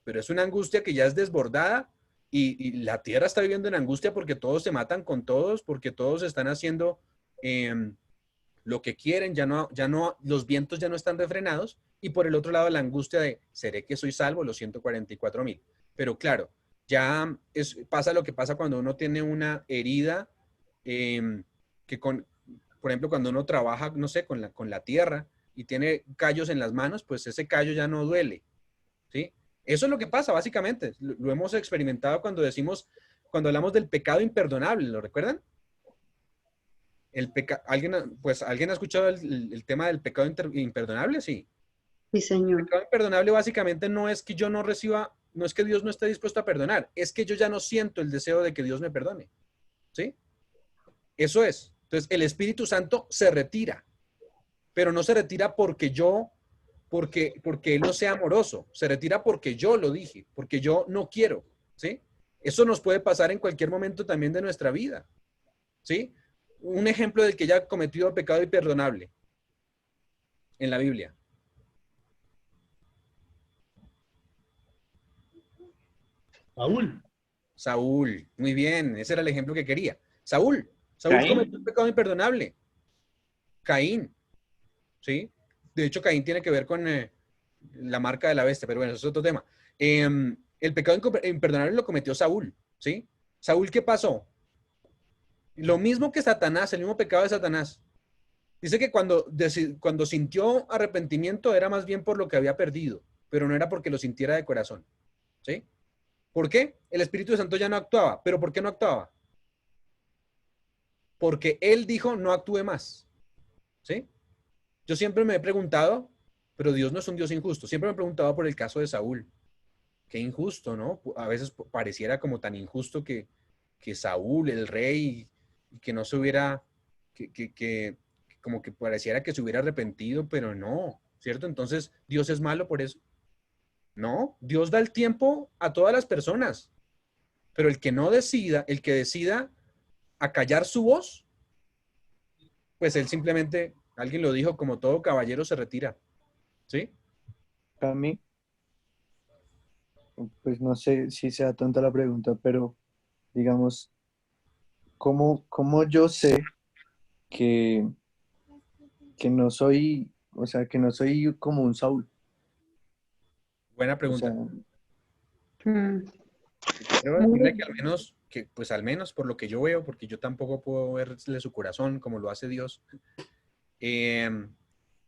pero es una angustia que ya es desbordada y la tierra está viviendo en angustia porque todos se matan con todos, porque todos están haciendo lo que quieren, ya no, los vientos ya no están refrenados, y por el otro lado la angustia de, ¿seré que soy salvo? Los 144,000. Pero claro, ya pasa lo que pasa cuando uno tiene una herida, por ejemplo, cuando uno trabaja, no sé, con la tierra y tiene callos en las manos, pues ese callo ya no duele, ¿sí? Eso es lo que pasa, básicamente. Lo hemos experimentado cuando hablamos del pecado imperdonable, ¿lo recuerdan? ¿Alguien ha escuchado el tema del pecado imperdonable? Sí. Sí, señor. El pecado imperdonable básicamente no es que yo no reciba, no es que Dios no esté dispuesto a perdonar, es que yo ya no siento el deseo de que Dios me perdone. ¿Sí? Eso es. Entonces, el Espíritu Santo se retira, pero no se retira porque Él no sea amoroso, se retira porque yo lo dije, porque yo no quiero. ¿Sí? Eso nos puede pasar en cualquier momento también de nuestra vida. ¿Sí? Un ejemplo del que ya ha cometido pecado imperdonable en la Biblia. Saúl, muy bien, ese era el ejemplo que quería. Saúl cometió un pecado imperdonable. Caín, ¿sí? De hecho, Caín tiene que ver con la marca de la bestia, pero bueno, eso es otro tema. El pecado imperdonable lo cometió Saúl, ¿sí? Saúl, ¿qué pasó? Lo mismo que Satanás, el mismo pecado de Satanás. Dice que cuando sintió arrepentimiento era más bien por lo que había perdido, pero no era porque lo sintiera de corazón, ¿sí? ¿Por qué? El Espíritu Santo ya no actuaba. ¿Pero por qué no actuaba? Porque Él dijo, no actúe más. ¿Sí? Yo siempre me he preguntado, pero Dios no es un Dios injusto. Siempre me he preguntado por el caso de Saúl. Qué injusto, ¿no? A veces pareciera como tan injusto que Saúl, el rey, que no se hubiera, como que pareciera que se hubiera arrepentido, pero no, ¿cierto? Entonces, ¿Dios es malo por eso? No, Dios da el tiempo a todas las personas, pero el que decida acallar su voz, pues él simplemente, alguien lo dijo, como todo caballero se retira, ¿sí? A mí, pues no sé si sea tonta la pregunta, pero digamos, ¿cómo yo sé que, que no soy, o sea, que no soy como un Saúl? Buena O pregunta. sea, Quiero decirle que pues al menos por lo que yo veo, porque yo tampoco puedo verle su corazón como lo hace Dios,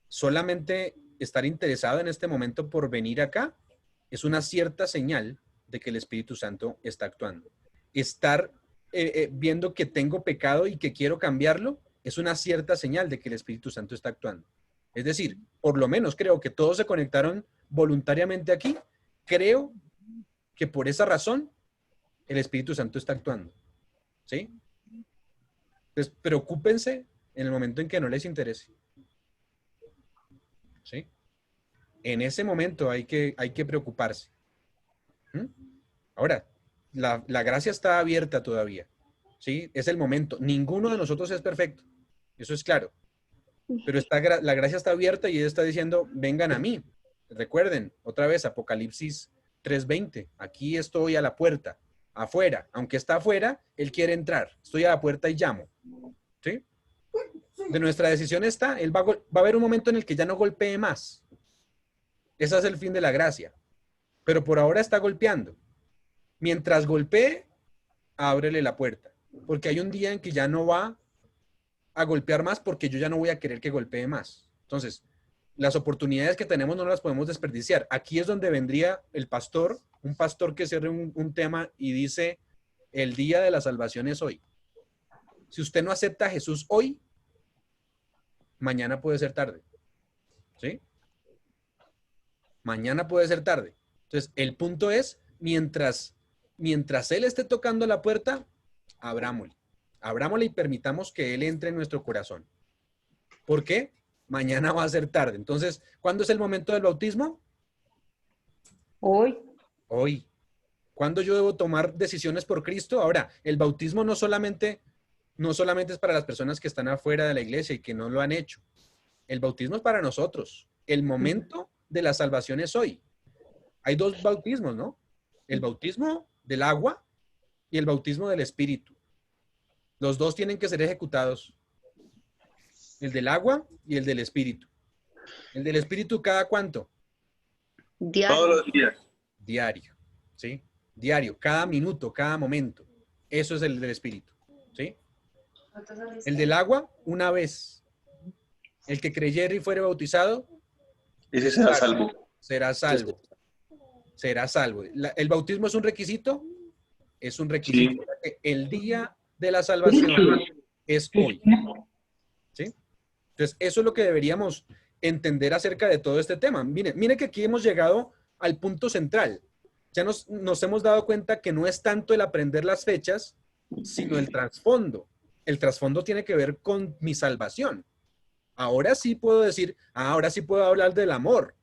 solamente estar interesado en este momento por venir acá es una cierta señal de que el Espíritu Santo está actuando. Estar viendo que tengo pecado y que quiero cambiarlo es una cierta señal de que el Espíritu Santo está actuando. Es decir, por lo menos creo que todos se conectaron voluntariamente aquí. Creo que por esa razón el Espíritu Santo está actuando. ¿Sí? Entonces, preocúpense en el momento en que no les interese. ¿Sí? En ese momento hay que preocuparse. ¿Mm? Ahora, la gracia está abierta todavía. ¿Sí? Es el momento. Ninguno de nosotros es perfecto. Eso es claro. Pero la gracia está abierta y Él está diciendo, vengan a mí. Recuerden, otra vez, Apocalipsis 3:20. Aquí estoy a la puerta, afuera. Aunque está afuera, Él quiere entrar. Estoy a la puerta y llamo. ¿Sí? De nuestra decisión está, Él va a haber un momento en el que ya no golpee más. Ese es el fin de la gracia. Pero por ahora está golpeando. Mientras golpee, ábrele la puerta. Porque hay un día en que ya no va a golpear más porque yo ya no voy a querer que golpee más. Entonces, las oportunidades que tenemos no las podemos desperdiciar. Aquí es donde vendría el pastor, un pastor que cierre un tema y dice, el día de la salvación es hoy. Si usted no acepta a Jesús hoy, mañana puede ser tarde. ¿Sí? Mañana puede ser tarde. Entonces, el punto es, mientras Él esté tocando la puerta, abrámosle. Abrámosle y permitamos que Él entre en nuestro corazón. ¿Por qué? Mañana va a ser tarde. Entonces, ¿cuándo es el momento del bautismo? Hoy. Hoy. ¿Cuándo yo debo tomar decisiones por Cristo? Ahora, el bautismo no solamente es para las personas que están afuera de la iglesia y que no lo han hecho. El bautismo es para nosotros. El momento de la salvación es hoy. Hay dos bautismos, ¿no? El bautismo del agua y el bautismo del Espíritu. Los dos tienen que ser ejecutados. El del agua y el del Espíritu. El del Espíritu, ¿cada cuánto? Diario. Todos los días. Diario, ¿sí? Diario, cada minuto, cada momento. Eso es el del Espíritu, ¿sí? El del agua, una vez. El que creyere y fuere bautizado, Ese será salvo. será salvo. Será salvo. El bautismo es un requisito. Es un requisito. Sí. El día de la salvación es hoy. ¿Sí? Entonces, eso es lo que deberíamos entender acerca de todo este tema. Mire que aquí hemos llegado al punto central. Ya nos hemos dado cuenta que no es tanto el aprender las fechas, sino el trasfondo. El trasfondo tiene que ver con mi salvación. Ahora sí puedo decir, ahora sí puedo hablar del amor.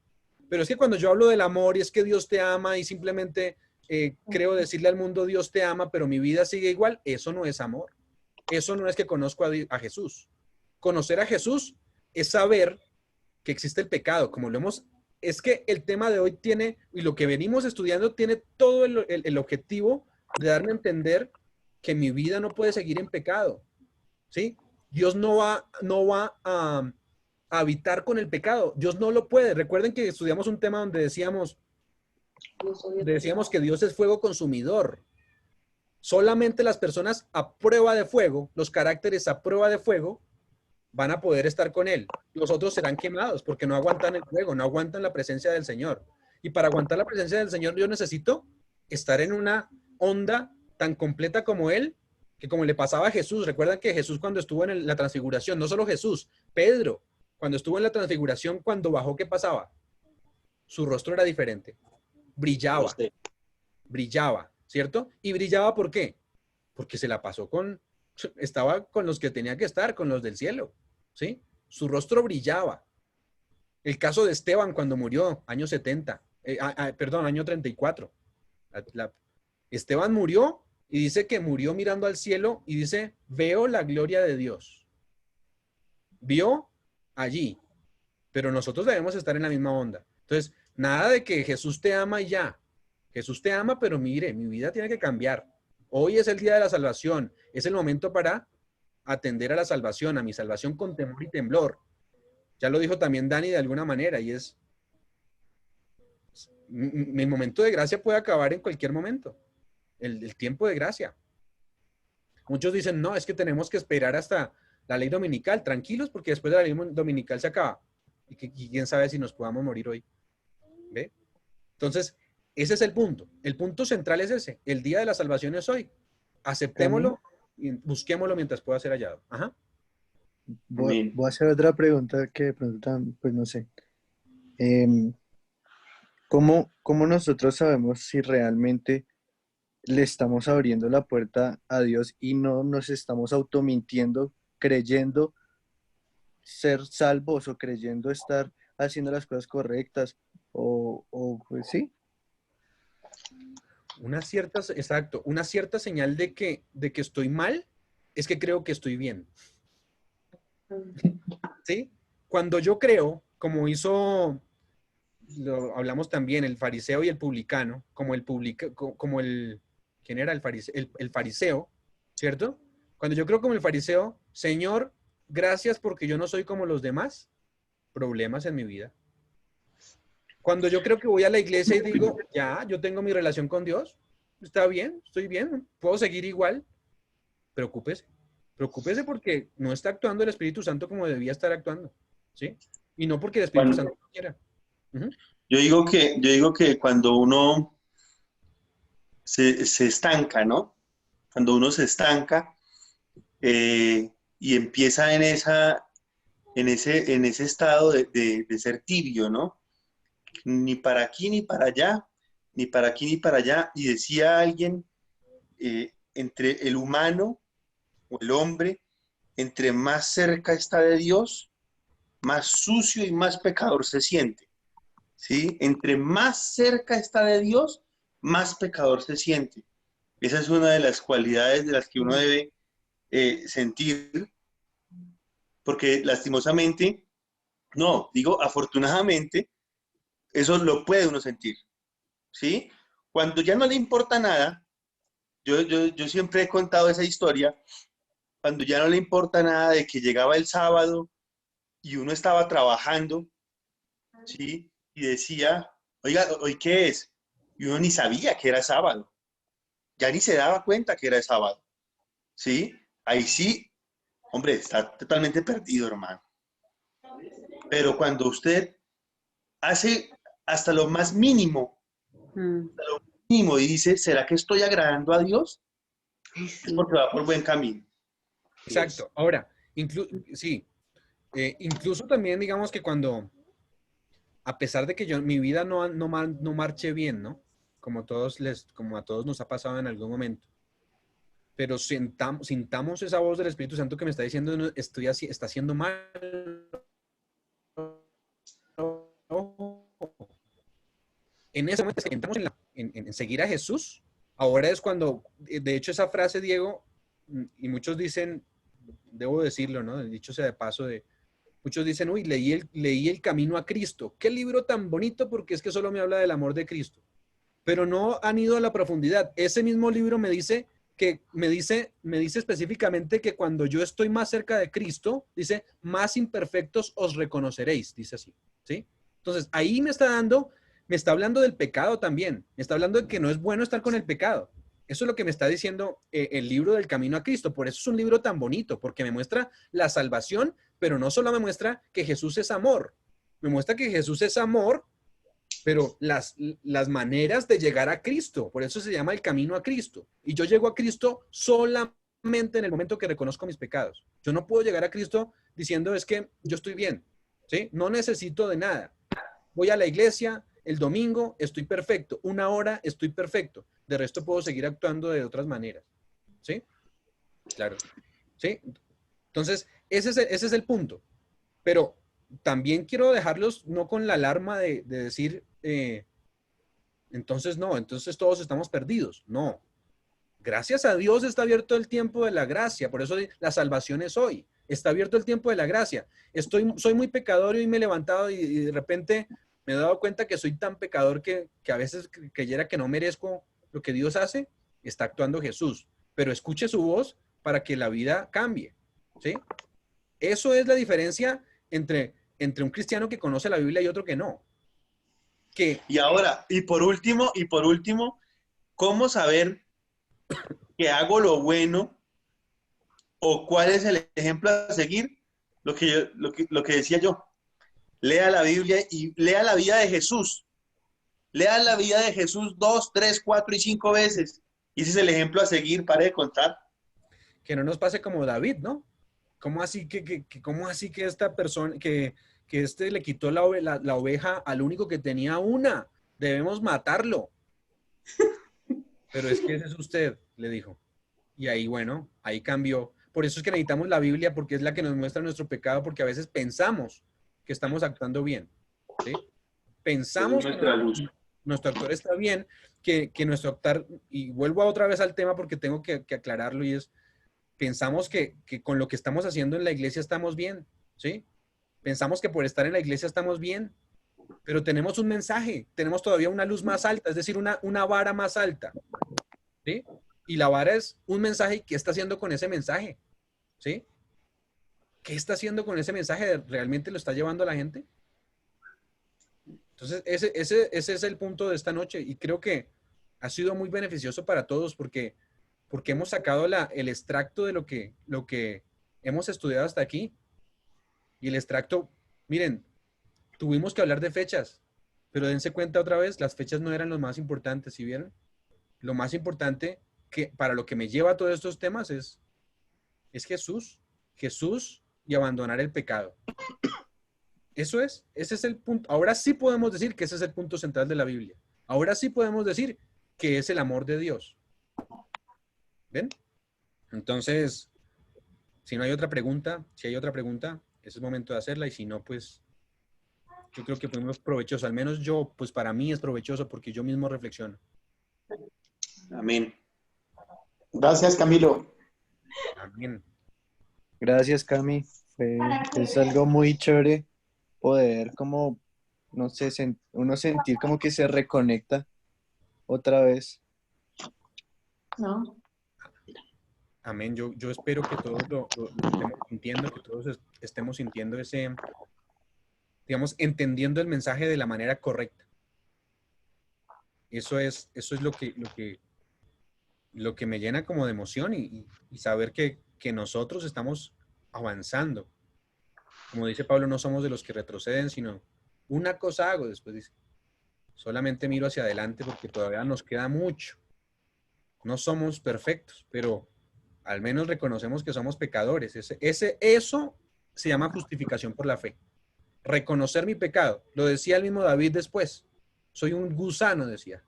Pero es que cuando yo hablo del amor y es que Dios te ama y simplemente creo decirle al mundo Dios te ama, pero mi vida sigue igual, eso no es amor. Eso no es que conozco a Jesús. Conocer a Jesús es saber que existe el pecado, es que el tema de hoy tiene, y lo que venimos estudiando tiene todo el objetivo de darme a entender que mi vida no puede seguir en pecado, ¿sí? Dios no va a habitar con el pecado, Dios no lo puede. Recuerden que estudiamos un tema donde decíamos que Dios es fuego consumidor. Solamente las personas a prueba de fuego, los caracteres a prueba de fuego, van a poder estar con Él. Los otros serán quemados porque no aguantan el fuego, no aguantan la presencia del Señor. Y para aguantar la presencia del Señor, yo necesito estar en una onda tan completa como Él, que como le pasaba a Jesús. Recuerdan que Jesús cuando estuvo en la transfiguración, no solo Jesús, Pedro, cuando estuvo en la transfiguración, cuando bajó, ¿qué pasaba? Su rostro era diferente. Brillaba, ¿cierto? ¿Y brillaba por qué? Porque se la pasó estaba con los que tenía que estar, con los del cielo, ¿sí? Su rostro brillaba. El caso de Esteban cuando murió, año 70, año 34. Esteban murió y dice que murió mirando al cielo y dice, veo la gloria de Dios. Vio allí, pero nosotros debemos estar en la misma onda. Entonces, nada de que Jesús te ama y ya. Jesús te ama, pero mire, mi vida tiene que cambiar. Hoy es el día de la salvación. Es el momento para atender a la salvación, a mi salvación con temor y temblor. Ya lo dijo también Dani de alguna manera y es Mi momento de gracia puede acabar en cualquier momento. El tiempo de gracia. Muchos dicen, no, es que tenemos que esperar hasta la ley dominical. Tranquilos, porque después de la ley dominical se acaba. Y quién sabe si nos podamos morir hoy. ¿Ve? Entonces, ese es el punto. El punto central es ese. El día de la salvación es hoy. Aceptémoslo y busquémoslo mientras pueda ser hallado. Ajá. Voy a hacer otra pregunta que de pronto, pues no sé. ¿Cómo nosotros sabemos si realmente le estamos abriendo la puerta a Dios y no nos estamos automintiendo, creyendo ser salvos o creyendo estar haciendo las cosas correctas? Pues sí. Exacto, una cierta señal de que estoy mal es que creo que estoy bien. ¿Sí? Cuando yo creo, como hizo, lo hablamos también, el fariseo y el publicano, ¿quién era el fariseo? El fariseo, ¿cierto? Cuando yo creo como el fariseo, Señor, gracias porque yo no soy como los demás, problemas en mi vida. Cuando yo creo que voy a la iglesia y digo, ya, yo tengo mi relación con Dios, está bien, estoy bien, puedo seguir igual, preocúpese. Preocúpese porque no está actuando el Espíritu Santo como debía estar actuando, ¿sí? Y no porque el Espíritu Santo no quiera. Yo digo que cuando uno se estanca, ¿no? Cuando uno se estanca y empieza en ese estado de ser tibio, ¿no? Ni para aquí ni para allá, ni para aquí ni para allá. Y decía alguien, entre el humano o el hombre, entre más cerca está de Dios, más sucio y más pecador se siente. ¿Sí? Entre más cerca está de Dios, más pecador se siente. Esa es una de las cualidades de las que uno debe sentir, porque lastimosamente, no, digo afortunadamente, eso lo puede uno sentir. ¿Sí? Cuando ya no le importa nada, yo siempre he contado esa historia, cuando ya no le importa nada de que llegaba el sábado y uno estaba trabajando, ¿sí? Y decía, oiga, ¿hoy qué es? Y uno ni sabía que era sábado, ya ni se daba cuenta que era sábado, ¿sí? Ahí sí, hombre, está totalmente perdido, hermano. Pero cuando usted hace hasta lo más mínimo, y dice, ¿será que estoy agradando a Dios? Es porque va por buen camino. Exacto. Ahora, sí, incluso también digamos que cuando, a pesar de que mi vida no marche bien, ¿no? Como a todos nos ha pasado en algún momento, pero sintamos esa voz del Espíritu Santo que me está diciendo, no, está haciendo mal. En ese momento que entramos en seguir a Jesús, ahora es cuando, de hecho esa frase, Diego, y muchos dicen, debo decirlo, ¿no? El dicho sea de paso, muchos dicen, uy, leí el Camino a Cristo. Qué libro tan bonito, porque es que solo me habla del amor de Cristo. Pero no han ido a la profundidad. Ese mismo libro me dice específicamente que cuando yo estoy más cerca de Cristo, dice, más imperfectos os reconoceréis, dice así, ¿sí? Entonces, ahí me está hablando del pecado también, me está hablando de que no es bueno estar con el pecado. Eso es lo que me está diciendo el libro del Camino a Cristo. Por eso es un libro tan bonito, porque me muestra la salvación, pero no solo me muestra que Jesús es amor, me muestra que Jesús es amor, pero las maneras de llegar a Cristo, por eso se llama el Camino a Cristo. Y yo llego a Cristo solamente en el momento que reconozco mis pecados. Yo no puedo llegar a Cristo diciendo es que yo estoy bien, ¿sí? No necesito de nada. Voy a la iglesia, el domingo estoy perfecto, una hora estoy perfecto. De resto puedo seguir actuando de otras maneras, ¿sí? Claro, ¿sí? Entonces, ese es el punto. Pero también quiero dejarlos no con la alarma de decir, entonces todos estamos perdidos. No. Gracias a Dios está abierto el tiempo de la gracia. Por eso la salvación es hoy. Está abierto el tiempo de la gracia. Soy muy pecador y me he levantado y de repente me he dado cuenta que soy tan pecador que a veces creyera que no merezco lo que Dios hace. Está actuando Jesús. Pero escuche su voz para que la vida cambie, ¿sí? Eso es la diferencia entre un cristiano que conoce la Biblia y otro que no. que Y ahora, y por último, ¿cómo saber que hago lo bueno o cuál es el ejemplo a seguir? Lo que decía yo. Lea la Biblia y lea la vida de Jesús. Lea la vida de Jesús 2, 3, 4 y 5 veces. Y ese es el ejemplo a seguir, pare de contar. no nos pase como David, ¿no? ¿Cómo así cómo así que esta persona, que este le quitó la oveja al único que tenía una? Debemos matarlo. Pero es que ese es usted, le dijo. Y ahí, bueno, ahí cambió. Por eso es que necesitamos la Biblia, porque es la que nos muestra nuestro pecado, porque a veces pensamos que estamos actuando bien, ¿sí? Pensamos que nuestro actuar está bien, que nuestro actuar, y vuelvo otra vez al tema porque tengo que aclararlo, y es, pensamos que con lo que estamos haciendo en la iglesia estamos bien, ¿sí? Pensamos que por estar en la iglesia estamos bien, pero tenemos un mensaje, tenemos todavía una luz más alta, es decir, una vara más alta, ¿sí? Y la vara es un mensaje. ¿Qué está haciendo con ese mensaje? ¿Sí? ¿Qué está haciendo con ese mensaje? ¿Realmente lo está llevando a la gente? Entonces, ese es el punto de esta noche, y creo que ha sido muy beneficioso para todos porque hemos sacado el extracto de lo que hemos estudiado hasta aquí. Y el extracto, miren, tuvimos que hablar de fechas, pero dense cuenta otra vez, las fechas no eran lo más importante, ¿sí vieron? Lo más importante que para lo que me lleva a todos estos temas es Jesús y abandonar el pecado. Ese es el punto. Ahora sí podemos decir que ese es el punto central de la Biblia. Ahora sí podemos decir que es el amor de Dios. ¿Ven? Entonces, si hay otra pregunta, ese es el momento de hacerla, y si no, pues yo creo que fuimos provechosos. Al menos yo, pues para mí es provechoso porque yo mismo reflexiono. Amén. Gracias, Camilo. Amén. Gracias, Cami. Es algo muy chévere poder como, no sé, uno sentir como que se reconecta otra vez. ¿No? Amén. Yo espero que todos lo estemos sintiendo, que todos estemos sintiendo digamos, entendiendo el mensaje de la manera correcta. Eso es lo que me llena como de emoción, y saber que nosotros estamos avanzando. Como dice Pablo, no somos de los que retroceden, sino una cosa hago, después dice, solamente miro hacia adelante porque todavía nos queda mucho. No somos perfectos, pero al menos reconocemos que somos pecadores. Eso se llama justificación por la fe. Reconocer mi pecado. Lo decía el mismo David después. Soy un gusano, decía.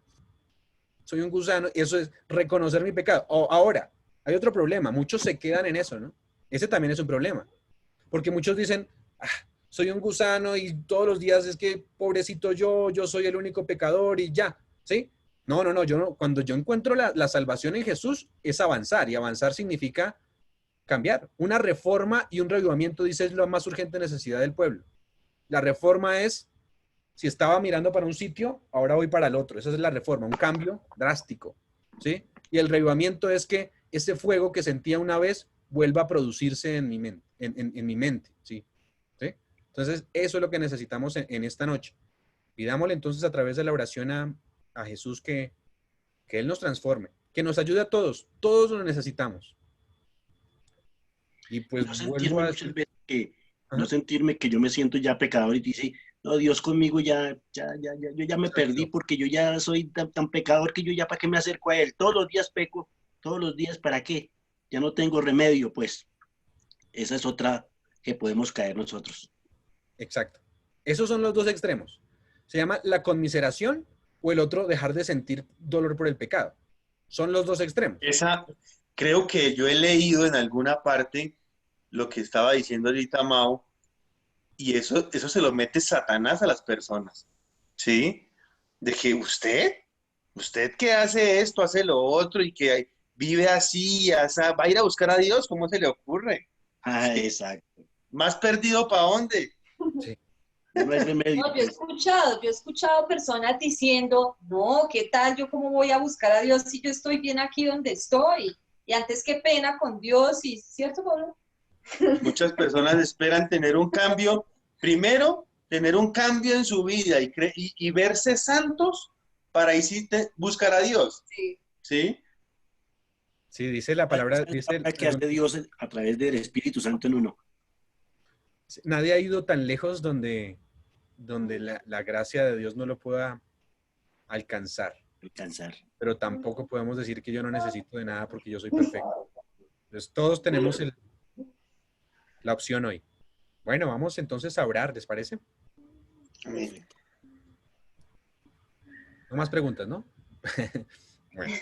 Soy un gusano. Eso es reconocer mi pecado. Ahora, hay otro problema. Muchos se quedan en eso, ¿no? Ese también es un problema. Porque muchos dicen, soy un gusano y todos los días es que pobrecito yo soy el único pecador y ya, ¿sí? No, cuando yo encuentro la salvación en Jesús es avanzar, y avanzar significa cambiar. Una reforma y un reavivamiento, dice, es la más urgente necesidad del pueblo. La reforma es, si estaba mirando para un sitio, ahora voy para el otro. Esa es la reforma, un cambio drástico, ¿sí? Y el reavivamiento es que ese fuego que sentía una vez vuelva a producirse en mi mente, en mi mente, ¿sí? ¿Sí? Entonces, eso es lo que necesitamos en esta noche. Pidámosle entonces a través de la oración a Jesús que Él nos transforme, que nos ayude a todos. Todos lo necesitamos. Y pues vuelvo a decir, no sentirme que yo me siento ya pecador y dice, no, Dios conmigo yo ya me perdí porque yo ya soy tan pecador que yo ya para qué me acerco a Él. Todos los días peco, todos los días, ¿para qué? Ya no tengo remedio, pues. Esa es otra que podemos caer nosotros. Exacto. Esos son los dos extremos. Se llama la conmiseración, o el otro, dejar de sentir dolor por el pecado. Son los dos extremos. Creo que yo he leído en alguna parte lo que estaba diciendo ahorita Mao, y eso se lo mete Satanás a las personas, ¿sí? De que usted que hace esto, hace lo otro, y que vive así, va a ir a buscar a Dios, ¿cómo se le ocurre? Exacto. ¿Más perdido para dónde? Sí. No hay remedio. No, yo he escuchado personas diciendo, no, ¿qué tal? ¿Yo cómo voy a buscar a Dios si yo estoy bien aquí donde estoy? Y antes, qué pena con Dios, ¿cierto, Pablo? Muchas personas esperan tener un cambio, primero, tener un cambio en su vida y verse santos para ahí sí buscar a Dios. Sí. ¿Sí? Sí, dice la palabra, dice, La que hace Dios a través del Espíritu Santo en uno. nadie ha ido tan lejos donde la gracia de Dios no lo pueda alcanzar. Pero tampoco podemos decir que yo no necesito de nada porque yo soy perfecto. Entonces todos tenemos la opción hoy. Bueno, vamos entonces a orar, ¿les parece? Amén. No más preguntas, ¿no? Bueno.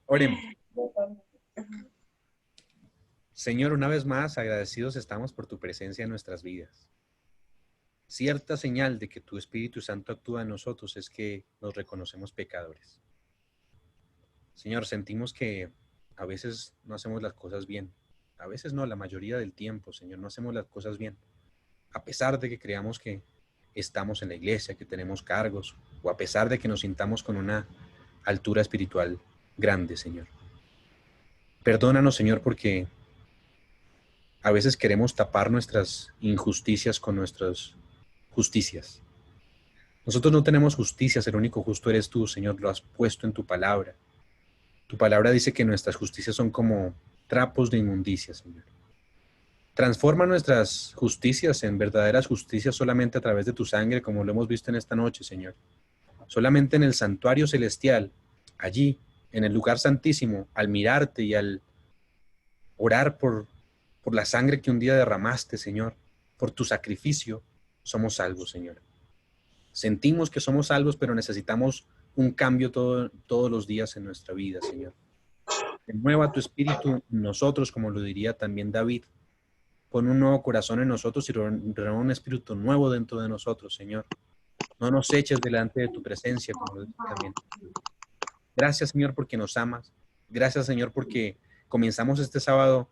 Oremos. Señor, una vez más agradecidos estamos por tu presencia en nuestras vidas. Cierta señal de que tu Espíritu Santo actúa en nosotros es que nos reconocemos pecadores. Señor, sentimos que a veces no hacemos las cosas bien. A veces no, la mayoría del tiempo, Señor, no hacemos las cosas bien. A pesar de que creamos que estamos en la iglesia, que tenemos cargos, o a pesar de que nos sintamos con una altura espiritual grande, Señor. Perdónanos, Señor, porque a veces queremos tapar nuestras injusticias con nuestras justicias. Nosotros no tenemos justicias, el único justo eres tú, Señor, lo has puesto en tu palabra. Tu palabra dice que nuestras justicias son como trapos de inmundicia, Señor. Transforma nuestras justicias en verdaderas justicias solamente a través de tu sangre, como lo hemos visto en esta noche, Señor. Solamente en el santuario celestial, allí, en el lugar santísimo, al mirarte y al orar por la sangre que un día derramaste, Señor, por tu sacrificio, somos salvos, Señor. Sentimos que somos salvos, pero necesitamos un cambio todos los días en nuestra vida, Señor. Renueva tu espíritu en nosotros, como lo diría también David. Pon un nuevo corazón en nosotros y renueva un espíritu nuevo dentro de nosotros, Señor. No nos eches delante de tu presencia, como lo dice también. Gracias, Señor, porque nos amas. Gracias, Señor, porque comenzamos este sábado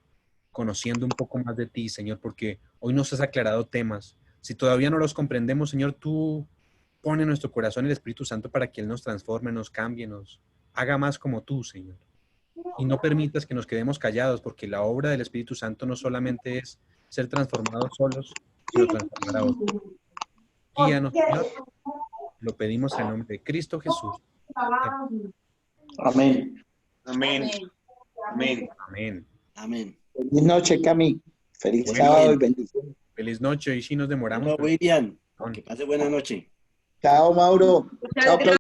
conociendo un poco más de ti, Señor, porque hoy nos has aclarado temas. Si todavía no los comprendemos, Señor, tú pone en nuestro corazón el Espíritu Santo para que Él nos transforme, nos cambie, nos haga más como tú, Señor. Y no permitas que nos quedemos callados, porque la obra del Espíritu Santo no solamente es ser transformados solos, sino transformar a otros. Guíanos, Señor. Lo pedimos en el nombre de Cristo Jesús. Amén. Amén. Amén. Amén. Amén. Feliz noche, Cami. Feliz Bueno, sábado y bendiciones. Feliz noche. Y si nos demoramos. Bueno, William, que pase buena noche. Chao, Mauro. Muchas Chao, gracias.